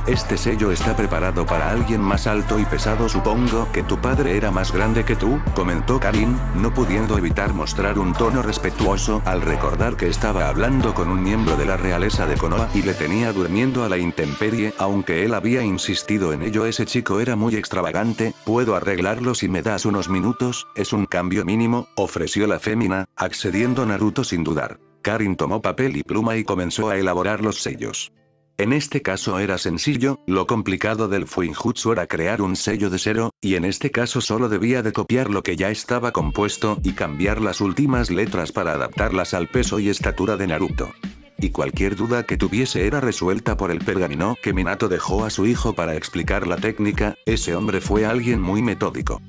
Este sello está preparado para alguien más alto y pesado. Supongo que tu padre era más grande que tú, comentó Karin, no pudiendo evitar mostrar un tono respetuoso al recordar que estaba hablando con un miembro de la realeza de Konoha y le tenía durmiendo a la intemperie, aunque él había insistido en ello. Ese chico era muy extravagante, puedo arreglarlo si me das unos minutos, es un cambio mínimo, ofreció la fémina, accediendo Naruto sin dudar. Karin tomó papel y pluma y comenzó a elaborar los sellos. En este caso era sencillo, lo complicado del Fuinjutsu era crear un sello de cero, y en este caso solo debía de copiar lo que ya estaba compuesto y cambiar las últimas letras para adaptarlas al peso y estatura de Naruto. Y cualquier duda que tuviese era resuelta por el pergamino que Minato dejó a su hijo para explicar la técnica. Ese hombre fue alguien muy metódico.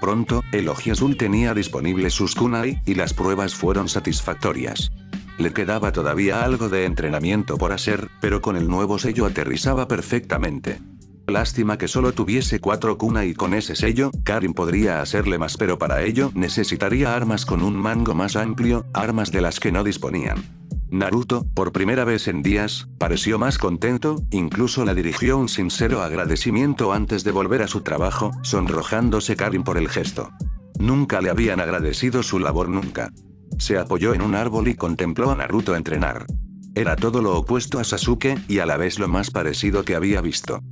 Pronto, Elogia Azul tenía disponibles sus kunai, y las pruebas fueron satisfactorias. Le quedaba todavía algo de entrenamiento por hacer, pero con el nuevo sello aterrizaba perfectamente. Lástima que solo tuviese 4 kunai y con ese sello, Karin podría hacerle más, pero para ello necesitaría armas con un mango más amplio, armas de las que no disponían. Naruto, por primera vez en días, pareció más contento, incluso le dirigió un sincero agradecimiento antes de volver a su trabajo, sonrojándose Karin por el gesto. Nunca le habían agradecido su labor, nunca. Se apoyó en un árbol y contempló a Naruto entrenar. Era todo lo opuesto a Sasuke, y a la vez lo más parecido que había visto.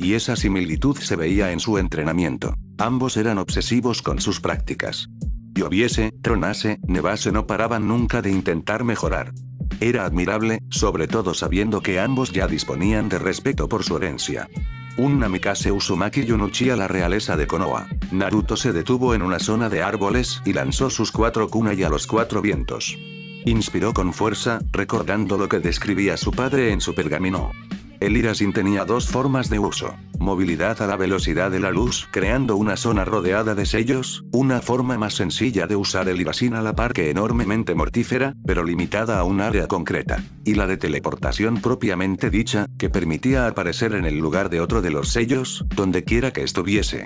y esa similitud se veía en su entrenamiento. Ambos eran obsesivos con sus prácticas. Lloviese, tronase, nevase, no paraban nunca de intentar mejorar. Era admirable, sobre todo sabiendo que ambos ya disponían de respeto por su herencia. Un Namikaze Uzumaki y un Uchiha la realeza de Konoha. Naruto se detuvo en una zona de árboles y lanzó sus 4 kunai a los 4 vientos. Inspiró con fuerza, recordando lo que describía su padre en su pergamino. El Irasin tenía 2 formas de uso. Movilidad a la velocidad de la luz, creando una zona rodeada de sellos, una forma más sencilla de usar el Irasin a la par que enormemente mortífera, pero limitada a un área concreta. Y la de teleportación propiamente dicha, que permitía aparecer en el lugar de otro de los sellos, donde quiera que estuviese.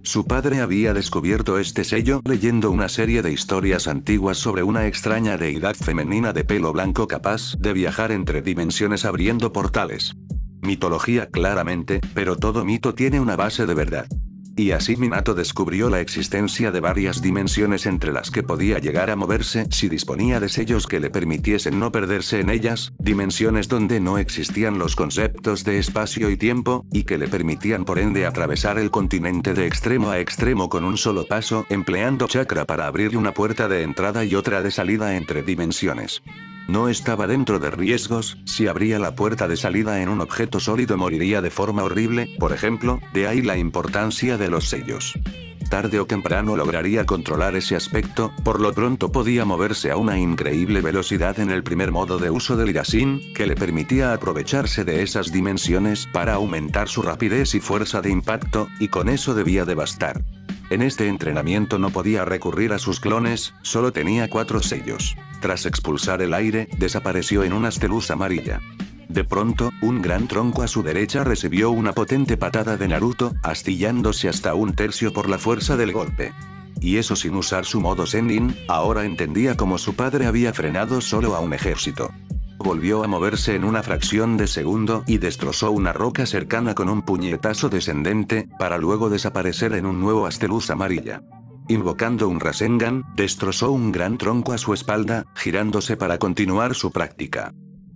Su padre había descubierto este sello leyendo una serie de historias antiguas sobre una extraña deidad femenina de pelo blanco capaz de viajar entre dimensiones abriendo portales. Mitología claramente, pero todo mito tiene una base de verdad. Y así Minato descubrió la existencia de varias dimensiones entre las que podía llegar a moverse si disponía de sellos que le permitiesen no perderse en ellas, dimensiones donde no existían los conceptos de espacio y tiempo, y que le permitían por ende atravesar el continente de extremo a extremo con un solo paso, empleando chakra para abrir una puerta de entrada y otra de salida entre dimensiones. No estaba dentro de riesgos, si abría la puerta de salida en un objeto sólido moriría de forma horrible, por ejemplo, de ahí la importancia de los sellos. Tarde o temprano lograría controlar ese aspecto, por lo pronto podía moverse a una increíble velocidad en el primer modo de uso del Irasin, que le permitía aprovecharse de esas dimensiones para aumentar su rapidez y fuerza de impacto, y con eso debía de bastar. En este entrenamiento no podía recurrir a sus clones, solo tenía 4 sellos. Tras expulsar el aire, desapareció en una luz amarilla. De pronto, un gran tronco a su derecha recibió una potente patada de Naruto, astillándose hasta 1/3 por la fuerza del golpe. Y eso sin usar su modo Sennin, ahora entendía cómo su padre había frenado solo a un ejército. Volvió a moverse en una fracción de segundo y destrozó una roca cercana con un puñetazo descendente, para luego desaparecer en un nuevo luz amarilla. Invocando un Rasengan, destrozó un gran tronco a su espalda, girándose para continuar su práctica.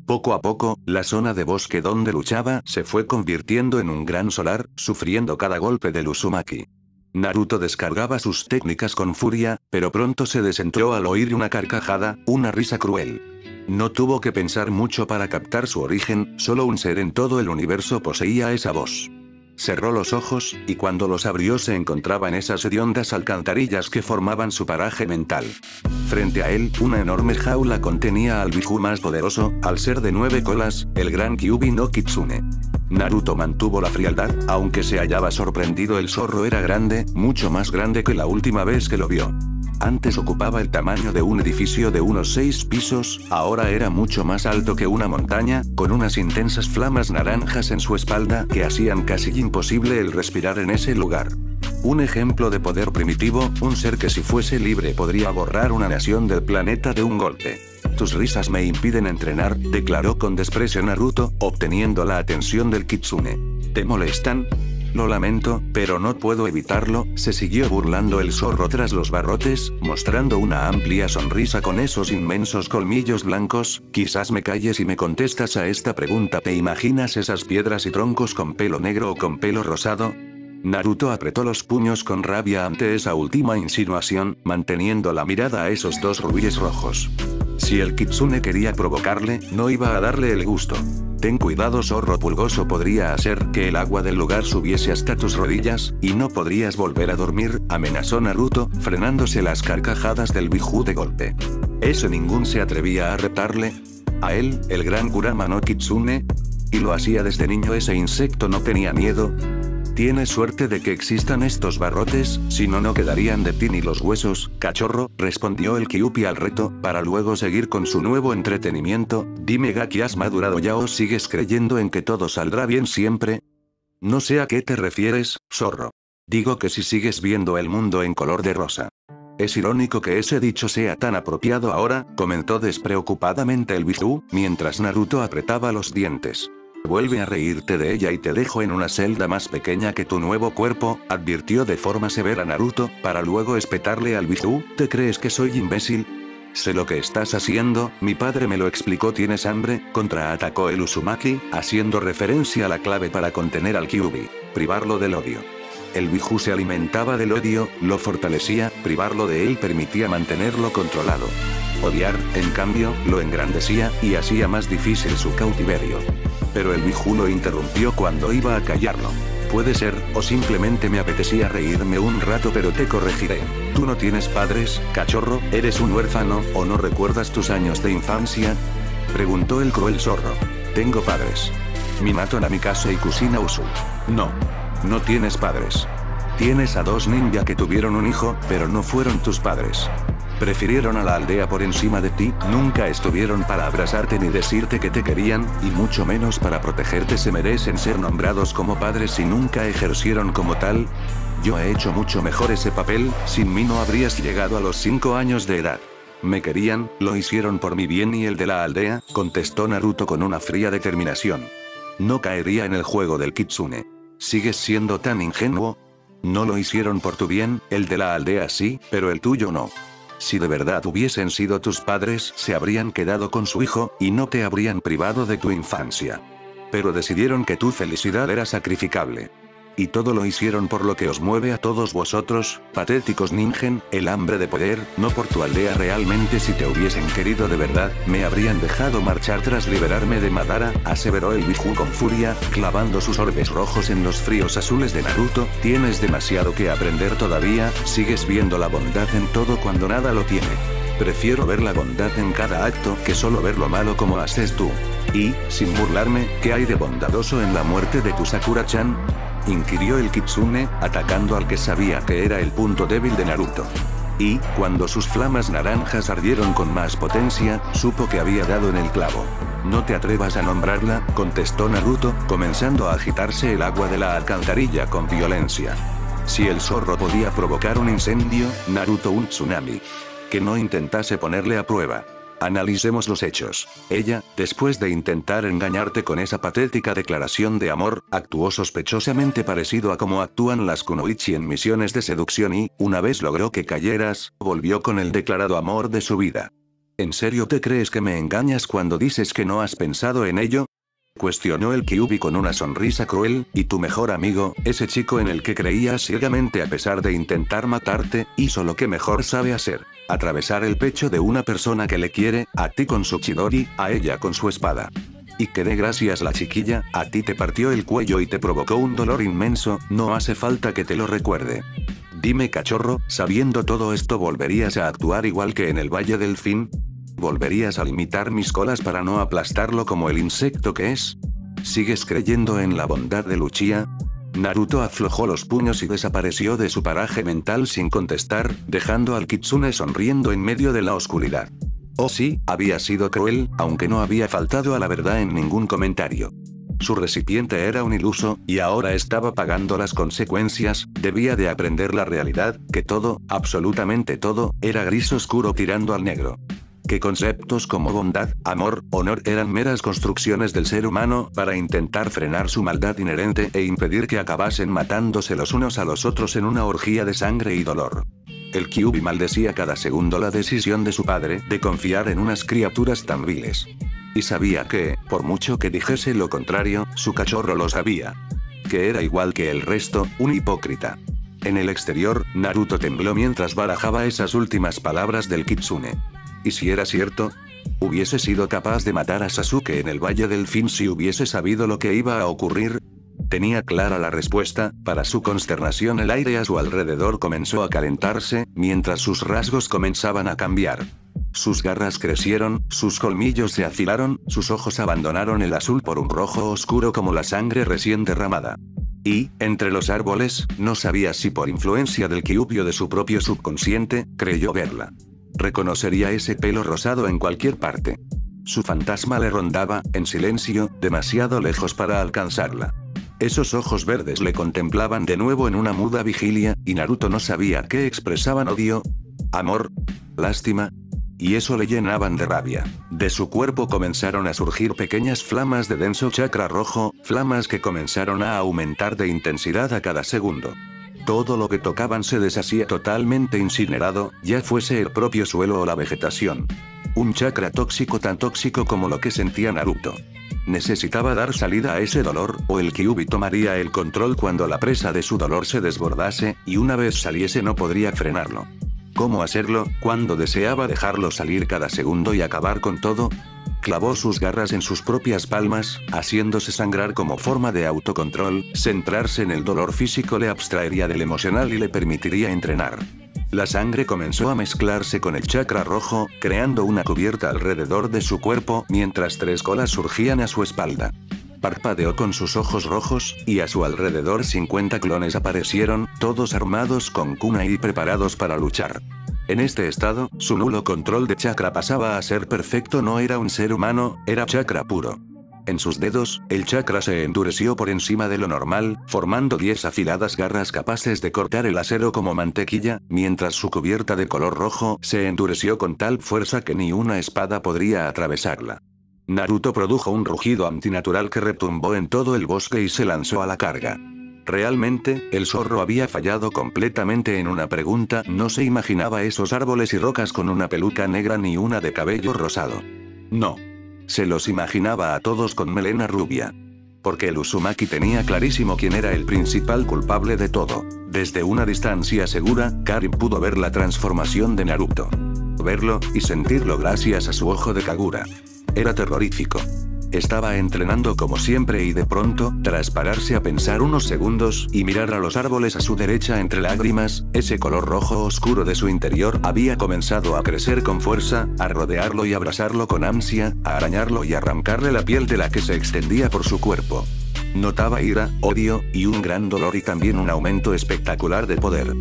Poco a poco, la zona de bosque donde luchaba se fue convirtiendo en un gran solar, sufriendo cada golpe del Uzumaki. Naruto descargaba sus técnicas con furia, pero pronto se descentró al oír una carcajada, una risa cruel. No tuvo que pensar mucho para captar su origen, solo un ser en todo el universo poseía esa voz. Cerró los ojos, y cuando los abrió se encontraba en esas hediondas alcantarillas que formaban su paraje mental. Frente a él, una enorme jaula contenía al Biju más poderoso, al ser de 9 colas, el gran Kyuubi no Kitsune. Naruto mantuvo la frialdad, aunque se hallaba sorprendido. El zorro era grande, mucho más grande que la última vez que lo vio. Antes ocupaba el tamaño de un edificio de unos 6 pisos, ahora era mucho más alto que una montaña, con unas intensas flamas naranjas en su espalda que hacían casi imposible el respirar en ese lugar. Un ejemplo de poder primitivo, un ser que si fuese libre podría borrar una nación del planeta de un golpe. Tus risas me impiden entrenar, declaró con desprecio Naruto, obteniendo la atención del Kitsune. ¿Te molestan? Lo lamento, pero no puedo evitarlo, se siguió burlando el zorro tras los barrotes, mostrando una amplia sonrisa con esos inmensos colmillos blancos. Quizás me calles y me contestas a esta pregunta. ¿Te imaginas esas piedras y troncos con pelo negro o con pelo rosado? Naruto apretó los puños con rabia ante esa última insinuación, manteniendo la mirada a esos 2 rubíes rojos. Si el Kitsune quería provocarle, no iba a darle el gusto. Ten cuidado, zorro pulgoso, podría hacer que el agua del lugar subiese hasta tus rodillas, y no podrías volver a dormir, amenazó Naruto, frenándose las carcajadas del Biju de golpe. ¿Eso ningún se atrevía a retarle? ¿A él, el gran Kurama no Kitsune? ¿Y lo hacía desde niño? ¿Ese insecto no tenía miedo? Tienes suerte de que existan estos barrotes, si no, no quedarían de ti ni los huesos, cachorro, respondió el Kyuubi al reto, para luego seguir con su nuevo entretenimiento. Dime, Gaki, ¿has madurado ya o sigues creyendo en que todo saldrá bien siempre? No sé a qué te refieres, zorro. Digo que si sigues viendo el mundo en color de rosa. Es irónico que ese dicho sea tan apropiado ahora, comentó despreocupadamente el Biju, mientras Naruto apretaba los dientes. Vuelve a reírte de ella y te dejo en una celda más pequeña que tu nuevo cuerpo, advirtió de forma severa Naruto, para luego espetarle al Biju. ¿Te crees que soy imbécil? Sé lo que estás haciendo, mi padre me lo explicó. ¿Tienes hambre?, contraatacó el Uzumaki, haciendo referencia a la clave para contener al Kyuubi: privarlo del odio. El Biju se alimentaba del odio, lo fortalecía, privarlo de él permitía mantenerlo controlado. Odiar, en cambio, lo engrandecía, y hacía más difícil su cautiverio. Pero el Biju lo interrumpió cuando iba a callarlo. Puede ser, o simplemente me apetecía reírme un rato, pero te corregiré. ¿Tú no tienes padres, cachorro? ¿Eres un huérfano, o no recuerdas tus años de infancia?, preguntó el cruel zorro. Tengo padres. Minato Namikaze y Kusina Usu. No. No tienes padres. Tienes a 2 ninja que tuvieron un hijo, pero no fueron tus padres. Prefirieron a la aldea por encima de ti, nunca estuvieron para abrazarte ni decirte que te querían, y mucho menos para protegerte. Se merecen ser nombrados como padres y nunca ejercieron como tal. Yo he hecho mucho mejor ese papel, sin mí no habrías llegado a los 5 años de edad. Me querían, lo hicieron por mi bien y el de la aldea, contestó Naruto con una fría determinación. No caería en el juego del kitsune. ¿Sigues siendo tan ingenuo? No lo hicieron por tu bien, el de la aldea sí, pero el tuyo no. Si de verdad hubiesen sido tus padres, se habrían quedado con su hijo, y no te habrían privado de tu infancia. Pero decidieron que tu felicidad era sacrificable. Y todo lo hicieron por lo que os mueve a todos vosotros, patéticos ningen, el hambre de poder, no por tu aldea. Realmente si te hubiesen querido de verdad, me habrían dejado marchar tras liberarme de Madara, aseveró el Biju con furia, clavando sus orbes rojos en los fríos azules de Naruto. Tienes demasiado que aprender todavía, sigues viendo la bondad en todo cuando nada lo tiene. Prefiero ver la bondad en cada acto que solo ver lo malo como haces tú. Y, sin burlarme, ¿qué hay de bondadoso en la muerte de tu Sakura-chan?, inquirió el kitsune, atacando al que sabía que era el punto débil de Naruto. Y, cuando sus flamas naranjas ardieron con más potencia, supo que había dado en el clavo. No te atrevas a nombrarla, contestó Naruto, comenzando a agitarse el agua de la alcantarilla con violencia. Si el zorro podía provocar un incendio, Naruto un tsunami. Que no intentase ponerle a prueba. Analicemos los hechos. Ella, después de intentar engañarte con esa patética declaración de amor, actuó sospechosamente parecido a cómo actúan las kunoichi en misiones de seducción y, una vez logró que cayeras, volvió con el declarado amor de su vida. ¿En serio te crees que me engañas cuando dices que no has pensado en ello?, cuestionó el Kyuubi con una sonrisa cruel. ¿Y tu mejor amigo, ese chico en el que creías ciegamente a pesar de intentar matarte, hizo lo que mejor sabe hacer? Atravesar el pecho de una persona que le quiere, a ti con su chidori, a ella con su espada. Y que de gracias la chiquilla, a ti te partió el cuello y te provocó un dolor inmenso, no hace falta que te lo recuerde. Dime, cachorro, sabiendo todo esto, ¿volverías a actuar igual que en el Valle del Fin? ¿Volverías a limitar mis colas para no aplastarlo como el insecto que es? ¿Sigues creyendo en la bondad de Uchiha? Naruto aflojó los puños y desapareció de su paraje mental sin contestar, dejando al kitsune sonriendo en medio de la oscuridad. Oh sí, había sido cruel, aunque no había faltado a la verdad en ningún comentario. Su recipiente era un iluso, y ahora estaba pagando las consecuencias. Debía de aprender la realidad, que todo, absolutamente todo, era gris oscuro tirando al negro. Que conceptos como bondad, amor, honor eran meras construcciones del ser humano para intentar frenar su maldad inherente e impedir que acabasen matándose los unos a los otros en una orgía de sangre y dolor. El Kyuubi maldecía cada segundo la decisión de su padre de confiar en unas criaturas tan viles. Y sabía que, por mucho que dijese lo contrario, su cachorro lo sabía. Que era igual que el resto, un hipócrita. En el exterior, Naruto tembló mientras barajaba esas últimas palabras del kitsune. ¿Y si era cierto? ¿Hubiese sido capaz de matar a Sasuke en el Valle del Fin si hubiese sabido lo que iba a ocurrir? Tenía clara la respuesta. Para su consternación, el aire a su alrededor comenzó a calentarse, mientras sus rasgos comenzaban a cambiar. Sus garras crecieron, sus colmillos se afilaron, sus ojos abandonaron el azul por un rojo oscuro como la sangre recién derramada. Y, entre los árboles, no sabía si por influencia del Kyuubi o de su propio subconsciente, creyó verla. Reconocería ese pelo rosado en cualquier parte. Su fantasma le rondaba, en silencio, demasiado lejos para alcanzarla. Esos ojos verdes le contemplaban de nuevo en una muda vigilia, y Naruto no sabía qué expresaban: odio, amor, lástima. Y eso le llenaban de rabia. De su cuerpo comenzaron a surgir pequeñas flamas de denso chakra rojo, flamas que comenzaron a aumentar de intensidad a cada segundo. Todo lo que tocaban se deshacía totalmente incinerado, ya fuese el propio suelo o la vegetación. Un chakra tóxico tan tóxico como lo que sentía Naruto. Necesitaba dar salida a ese dolor, o el Kyuubi tomaría el control cuando la presa de su dolor se desbordase, y una vez saliese no podría frenarlo. ¿Cómo hacerlo, cuando deseaba dejarlo salir cada segundo y acabar con todo? Clavó sus garras en sus propias palmas, haciéndose sangrar como forma de autocontrol. Centrarse en el dolor físico le abstraería del emocional y le permitiría entrenar. La sangre comenzó a mezclarse con el chakra rojo, creando una cubierta alrededor de su cuerpo, mientras 3 colas surgían a su espalda. Parpadeó con sus ojos rojos, y a su alrededor 50 clones aparecieron, todos armados con kunai y preparados para luchar. En este estado, su nulo control de chakra pasaba a ser perfecto. No era un ser humano, era chakra puro. En sus dedos, el chakra se endureció por encima de lo normal, formando 10 afiladas garras capaces de cortar el acero como mantequilla, mientras su cubierta de color rojo se endureció con tal fuerza que ni una espada podría atravesarla. Naruto produjo un rugido antinatural que retumbó en todo el bosque y se lanzó a la carga. Realmente, el zorro había fallado completamente en una pregunta. No se imaginaba esos árboles y rocas con una peluca negra ni una de cabello rosado. No. Se los imaginaba a todos con melena rubia. Porque el Uzumaki tenía clarísimo quién era el principal culpable de todo. Desde una distancia segura, Karin pudo ver la transformación de Naruto. Verlo, y sentirlo gracias a su ojo de Kagura. Era terrorífico. Estaba entrenando como siempre y de pronto, tras pararse a pensar unos segundos y mirar a los árboles a su derecha entre lágrimas, ese color rojo oscuro de su interior había comenzado a crecer con fuerza, a rodearlo y abrazarlo con ansia, a arañarlo y arrancarle la piel de la que se extendía por su cuerpo. Notaba ira, odio, y un gran dolor y también un aumento espectacular de poder.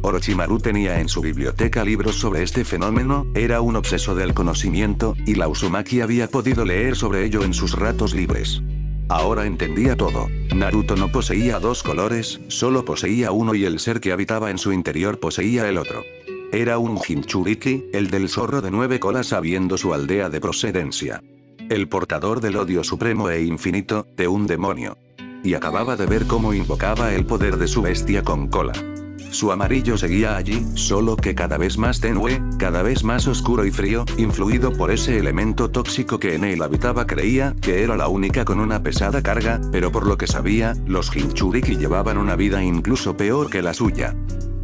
Orochimaru tenía en su biblioteca libros sobre este fenómeno, era un obseso del conocimiento, y la Uzumaki había podido leer sobre ello en sus ratos libres. Ahora entendía todo. Naruto no poseía 2 colores, solo poseía uno y el ser que habitaba en su interior poseía el otro. Era un Jinchuriki, el del zorro de 9 colas sabiendo su aldea de procedencia. El portador del odio supremo e infinito, de un demonio. Y acababa de ver cómo invocaba el poder de su bestia con cola. Su amarillo seguía allí, solo que cada vez más tenue, cada vez más oscuro y frío, influido por ese elemento tóxico que en él habitaba. Creía que era la única con una pesada carga, pero por lo que sabía, los Jinchuriki llevaban una vida incluso peor que la suya.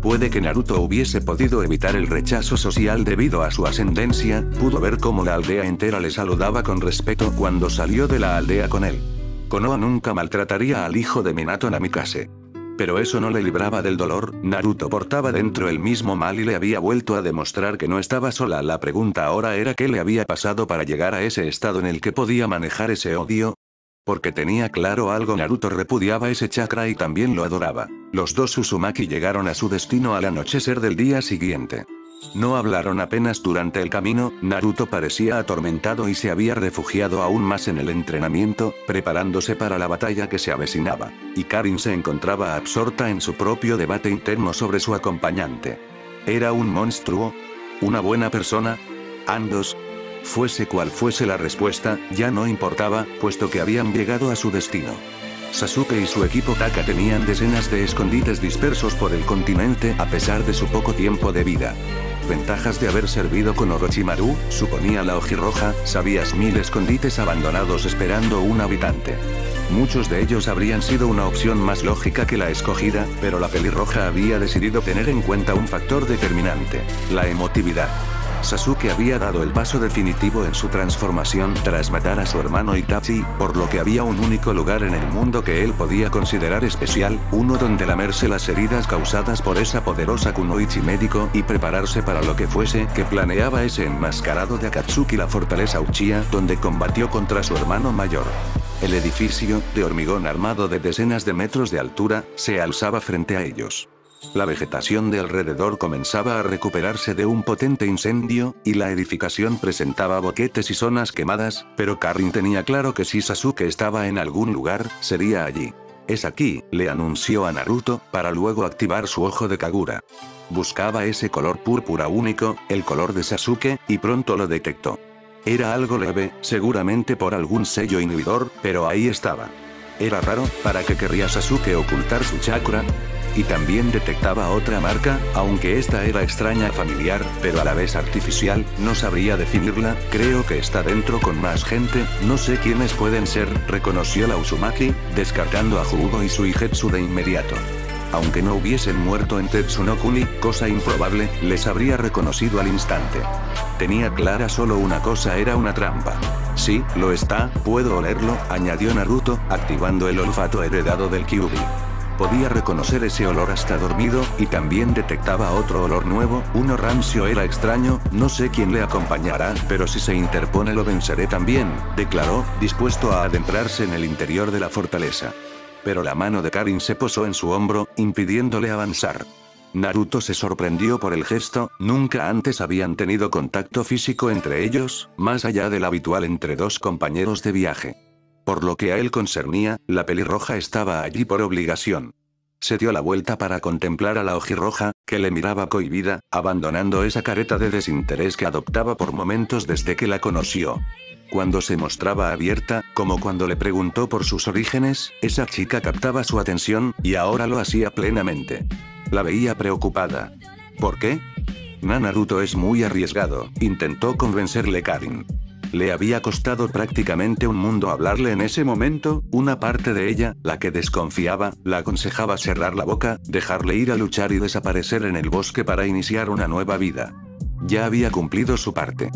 Puede que Naruto hubiese podido evitar el rechazo social debido a su ascendencia, pudo ver cómo la aldea entera le saludaba con respeto cuando salió de la aldea con él. Konoha nunca maltrataría al hijo de Minato Namikaze. Pero eso no le libraba del dolor. Naruto portaba dentro el mismo mal y le había vuelto a demostrar que no estaba sola. La pregunta ahora era qué le había pasado para llegar a ese estado en el que podía manejar ese odio. Porque tenía claro algo: Naruto repudiaba ese chakra y también lo adoraba. Los 2 Uzumaki llegaron a su destino al anochecer del día siguiente. No hablaron apenas durante el camino. Naruto parecía atormentado y se había refugiado aún más en el entrenamiento, preparándose para la batalla que se avecinaba. Y Karin se encontraba absorta en su propio debate interno sobre su acompañante. ¿Era un monstruo? ¿Una buena persona? Ambos. Fuese cual fuese la respuesta, ya no importaba, puesto que habían llegado a su destino. Sasuke y su equipo Taka tenían decenas de escondites dispersos por el continente a pesar de su poco tiempo de vida. Ventajas de haber servido con Orochimaru, suponía la Ojirroja, sabías 1000 escondites abandonados esperando un habitante. Muchos de ellos habrían sido una opción más lógica que la escogida, pero la pelirroja había decidido tener en cuenta un factor determinante: la emotividad. Sasuke había dado el paso definitivo en su transformación tras matar a su hermano Itachi, por lo que había un único lugar en el mundo que él podía considerar especial, uno donde lamerse las heridas causadas por esa poderosa kunoichi médico y prepararse para lo que fuese que planeaba ese enmascarado de Akatsuki, la fortaleza Uchiha, donde combatió contra su hermano mayor. El edificio, de hormigón armado de decenas de metros de altura, se alzaba frente a ellos. La vegetación de alrededor comenzaba a recuperarse de un potente incendio, y la edificación presentaba boquetes y zonas quemadas, pero Karin tenía claro que si Sasuke estaba en algún lugar, sería allí. Es aquí, le anunció a Naruto, para luego activar su ojo de Kagura. Buscaba ese color púrpura único, el color de Sasuke, y pronto lo detectó. Era algo leve, seguramente por algún sello inhibidor, pero ahí estaba. Era raro, ¿para qué querría Sasuke ocultar su chakra? Y también detectaba otra marca, aunque esta era extraña, familiar, pero a la vez artificial, no sabría definirla. Creo que está dentro con más gente, no sé quiénes pueden ser, reconoció la Uzumaki, descartando a Jugo y Suigetsu de inmediato. Aunque no hubiesen muerto en Tetsunokuni, cosa improbable, les habría reconocido al instante. Tenía clara solo una cosa: era una trampa. Sí, lo está, puedo olerlo, añadió Naruto, activando el olfato heredado del Kyuubi. Podía reconocer ese olor hasta dormido, y también detectaba otro olor nuevo, uno rancio. Era extraño, no sé quién le acompañará, pero si se interpone lo venceré también, declaró, dispuesto a adentrarse en el interior de la fortaleza. Pero la mano de Karin se posó en su hombro, impidiéndole avanzar. Naruto se sorprendió por el gesto, nunca antes habían tenido contacto físico entre ellos, más allá del habitual entre dos compañeros de viaje. Por lo que a él concernía, la pelirroja estaba allí por obligación. Se dio la vuelta para contemplar a la ojirroja, que le miraba cohibida, abandonando esa careta de desinterés que adoptaba por momentos desde que la conoció. Cuando se mostraba abierta, como cuando le preguntó por sus orígenes, esa chica captaba su atención, y ahora lo hacía plenamente. La veía preocupada. ¿Por qué? Naruto es muy arriesgado, intentó convencerle Karin. Le había costado prácticamente un mundo hablarle en ese momento. Una parte de ella, la que desconfiaba, la aconsejaba cerrar la boca, dejarle ir a luchar y desaparecer en el bosque para iniciar una nueva vida. Ya había cumplido su parte.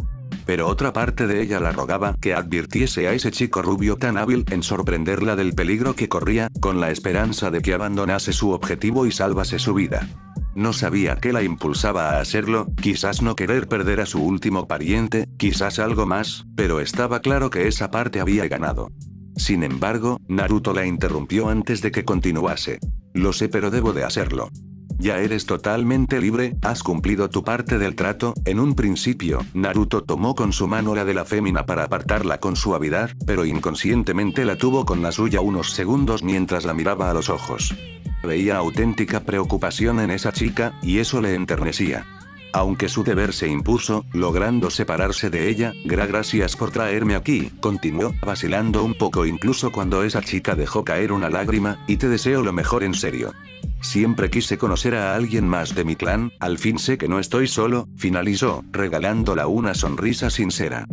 Pero otra parte de ella la rogaba que advirtiese a ese chico rubio tan hábil en sorprenderla del peligro que corría, con la esperanza de que abandonase su objetivo y salvase su vida. No sabía qué la impulsaba a hacerlo, quizás no querer perder a su último pariente, quizás algo más, pero estaba claro que esa parte había ganado. Sin embargo, Naruto la interrumpió antes de que continuase. Lo sé, pero debo de hacerlo. Ya eres totalmente libre, has cumplido tu parte del trato. En un principio, Naruto tomó con su mano la de la fémina para apartarla con suavidad, pero inconscientemente la tuvo con la suya unos segundos mientras la miraba a los ojos. Veía auténtica preocupación en esa chica, y eso le enternecía. Aunque su deber se impuso, logrando separarse de ella. Gracias por traerme aquí, continuó, vacilando un poco incluso cuando esa chica dejó caer una lágrima, y te deseo lo mejor en serio. Siempre quise conocer a alguien más de mi clan, al fin sé que no estoy solo, finalizó, regalándola una sonrisa sincera.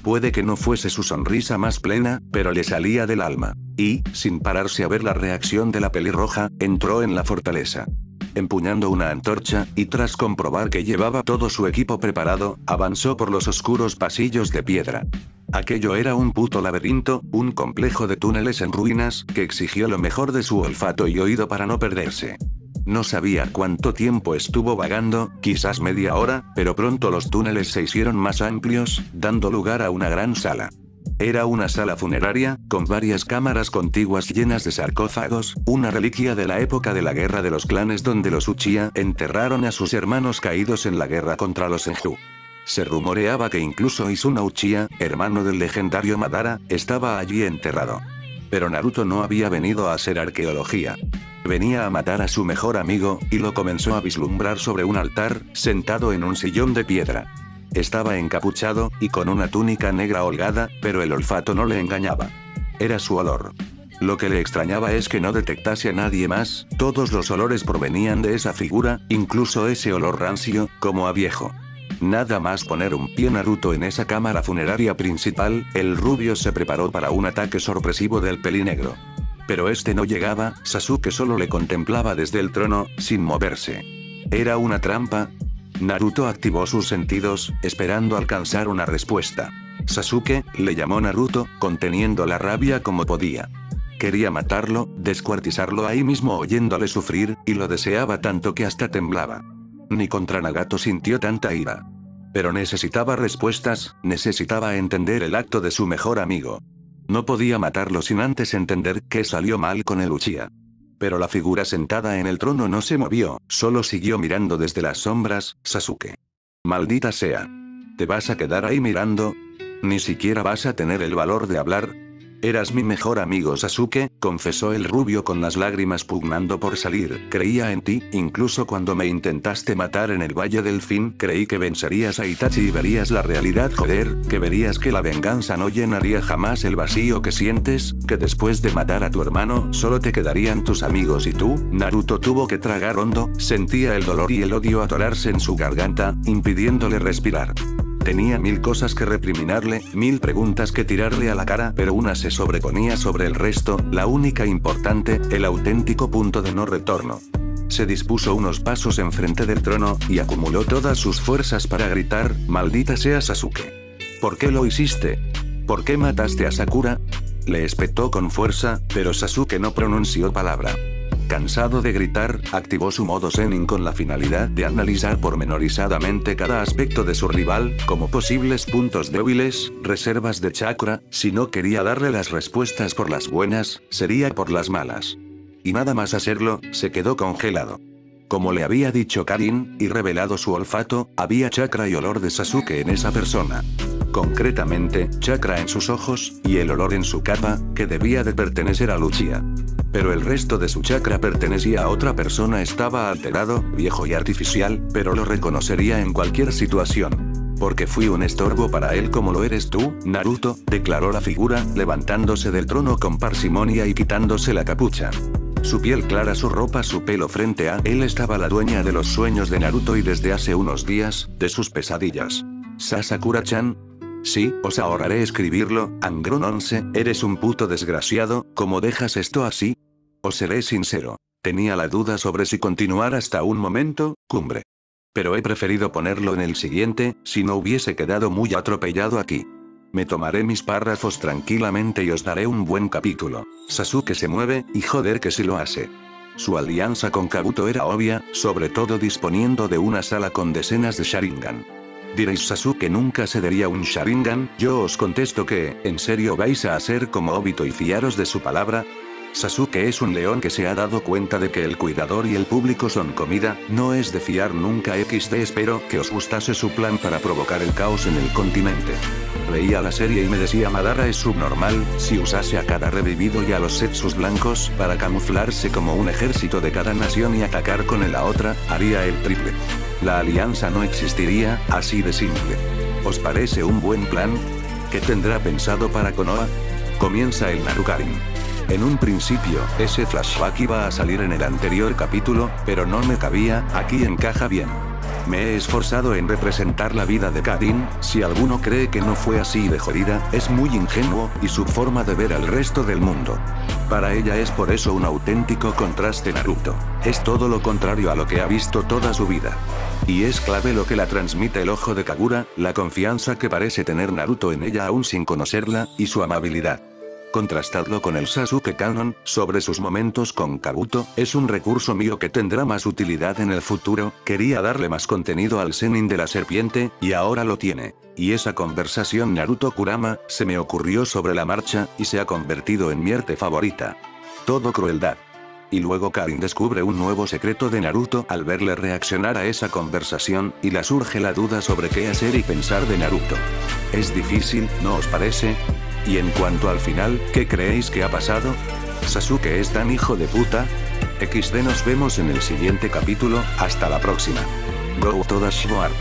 Puede que no fuese su sonrisa más plena, pero le salía del alma. Y, sin pararse a ver la reacción de la pelirroja, entró en la fortaleza. Empuñando una antorcha, y tras comprobar que llevaba todo su equipo preparado, avanzó por los oscuros pasillos de piedra. Aquello era un puto laberinto, un complejo de túneles en ruinas, que exigió lo mejor de su olfato y oído para no perderse. No sabía cuánto tiempo estuvo vagando, quizás media hora, pero pronto los túneles se hicieron más amplios, dando lugar a una gran sala. Era una sala funeraria, con varias cámaras contiguas llenas de sarcófagos, una reliquia de la época de la guerra de los clanes donde los Uchiha enterraron a sus hermanos caídos en la guerra contra los Senju. Se rumoreaba que incluso Izuna Uchiha, hermano del legendario Madara, estaba allí enterrado. Pero Naruto no había venido a hacer arqueología. Venía a matar a su mejor amigo, y lo comenzó a vislumbrar sobre un altar, sentado en un sillón de piedra. Estaba encapuchado, y con una túnica negra holgada, pero el olfato no le engañaba. Era su olor. Lo que le extrañaba es que no detectase a nadie más, todos los olores provenían de esa figura, incluso ese olor rancio, como a viejo. Nada más poner un pie Naruto en esa cámara funeraria principal, el rubio se preparó para un ataque sorpresivo del pelinegro. Pero este no llegaba, Sasuke solo le contemplaba desde el trono, sin moverse. ¿Era una trampa? Naruto activó sus sentidos, esperando alcanzar una respuesta. Sasuke, le llamó Naruto, conteniendo la rabia como podía. Quería matarlo, descuartizarlo ahí mismo oyéndole sufrir, y lo deseaba tanto que hasta temblaba. Ni contra Nagato sintió tanta ira. Pero necesitaba respuestas, necesitaba entender el acto de su mejor amigo. No podía matarlo sin antes entender qué salió mal con el Uchiha. Pero la figura sentada en el trono no se movió, solo siguió mirando desde las sombras. Sasuke. Maldita sea. ¿Te vas a quedar ahí mirando? ¿Ni siquiera vas a tener el valor de hablar? Eras mi mejor amigo Sasuke, confesó el rubio con las lágrimas pugnando por salir. Creía en ti, incluso cuando me intentaste matar en el Valle del Fin. Creí que vencerías a Itachi y verías la realidad, joder, que verías que la venganza no llenaría jamás el vacío que sientes, que después de matar a tu hermano solo te quedarían tus amigos y tú. Naruto tuvo que tragar hondo, sentía el dolor y el odio atorarse en su garganta, impidiéndole respirar. Tenía 1000 cosas que recriminarle, 1000 preguntas que tirarle a la cara, pero una se sobreponía sobre el resto, la única importante, el auténtico punto de no retorno. Se dispuso unos pasos enfrente del trono, y acumuló todas sus fuerzas para gritar, «¡Maldita sea Sasuke! ¿Por qué lo hiciste? ¿Por qué mataste a Sakura?». Le espetó con fuerza, pero Sasuke no pronunció palabra. Cansado de gritar, activó su modo Zenin con la finalidad de analizar pormenorizadamente cada aspecto de su rival, como posibles puntos débiles, reservas de chakra. Si no quería darle las respuestas por las buenas, sería por las malas. Y nada más hacerlo, se quedó congelado. Como le había dicho Karin, y revelado su olfato, había chakra y olor de Sasuke en esa persona. Concretamente, chakra en sus ojos, y el olor en su capa, que debía de pertenecer a Lucia. Pero el resto de su chakra pertenecía a otra persona. Estaba alterado, viejo y artificial, pero lo reconocería en cualquier situación. Porque fui un estorbo para él como lo eres tú, Naruto, declaró la figura, levantándose del trono con parsimonia y quitándose la capucha. Su piel clara, su ropa, su pelo. Frente a él estaba la dueña de los sueños de Naruto y desde hace unos días, de sus pesadillas. ¿Sasakura-chan? Sí, os ahorraré escribirlo, Angron 11, eres un puto desgraciado, ¿cómo dejas esto así? Os seré sincero. Tenía la duda sobre si continuar hasta un momento, cumbre. Pero he preferido ponerlo en el siguiente, si no hubiese quedado muy atropellado aquí. Me tomaré mis párrafos tranquilamente y os daré un buen capítulo. Sasuke se mueve, y joder que sí lo hace. Su alianza con Kabuto era obvia, sobre todo disponiendo de una sala con decenas de Sharingan. Diréis, Sasuke nunca se daría un Sharingan. Yo os contesto que, ¿en serio vais a hacer como Obito y fiaros de su palabra? Sasuke es un león que se ha dado cuenta de que el cuidador y el público son comida, no es de fiar nunca. XD, espero que os gustase su plan para provocar el caos en el continente. Veía la serie y me decía, Madara es subnormal, si usase a cada revivido y a los Zetsus blancos, para camuflarse como un ejército de cada nación y atacar con él a otra, haría el triple. La alianza no existiría, así de simple. ¿Os parece un buen plan? ¿Qué tendrá pensado para Konoha? Comienza el Narukarin. En un principio, ese flashback iba a salir en el anterior capítulo, pero no me cabía, aquí encaja bien. Me he esforzado en representar la vida de Karin. Si alguno cree que no fue así de jodida, es muy ingenuo, y su forma de ver al resto del mundo. Para ella es por eso un auténtico contraste. Naruto es todo lo contrario a lo que ha visto toda su vida. Y es clave lo que la transmite el ojo de Kagura, la confianza que parece tener Naruto en ella aún sin conocerla, y su amabilidad. Contrastadlo con el Sasuke Canon, sobre sus momentos con Kabuto, es un recurso mío que tendrá más utilidad en el futuro. Quería darle más contenido al Zenin de la serpiente, y ahora lo tiene. Y esa conversación Naruto-Kurama, se me ocurrió sobre la marcha, y se ha convertido en mi arte favorita. Todo crueldad. Y luego Karin descubre un nuevo secreto de Naruto al verle reaccionar a esa conversación, y le surge la duda sobre qué hacer y pensar de Naruto. Es difícil, ¿no os parece? Y en cuanto al final, ¿qué creéis que ha pasado? ¿Sasuke es tan hijo de puta? XD, nos vemos en el siguiente capítulo, hasta la próxima. Go Toda Shimoar.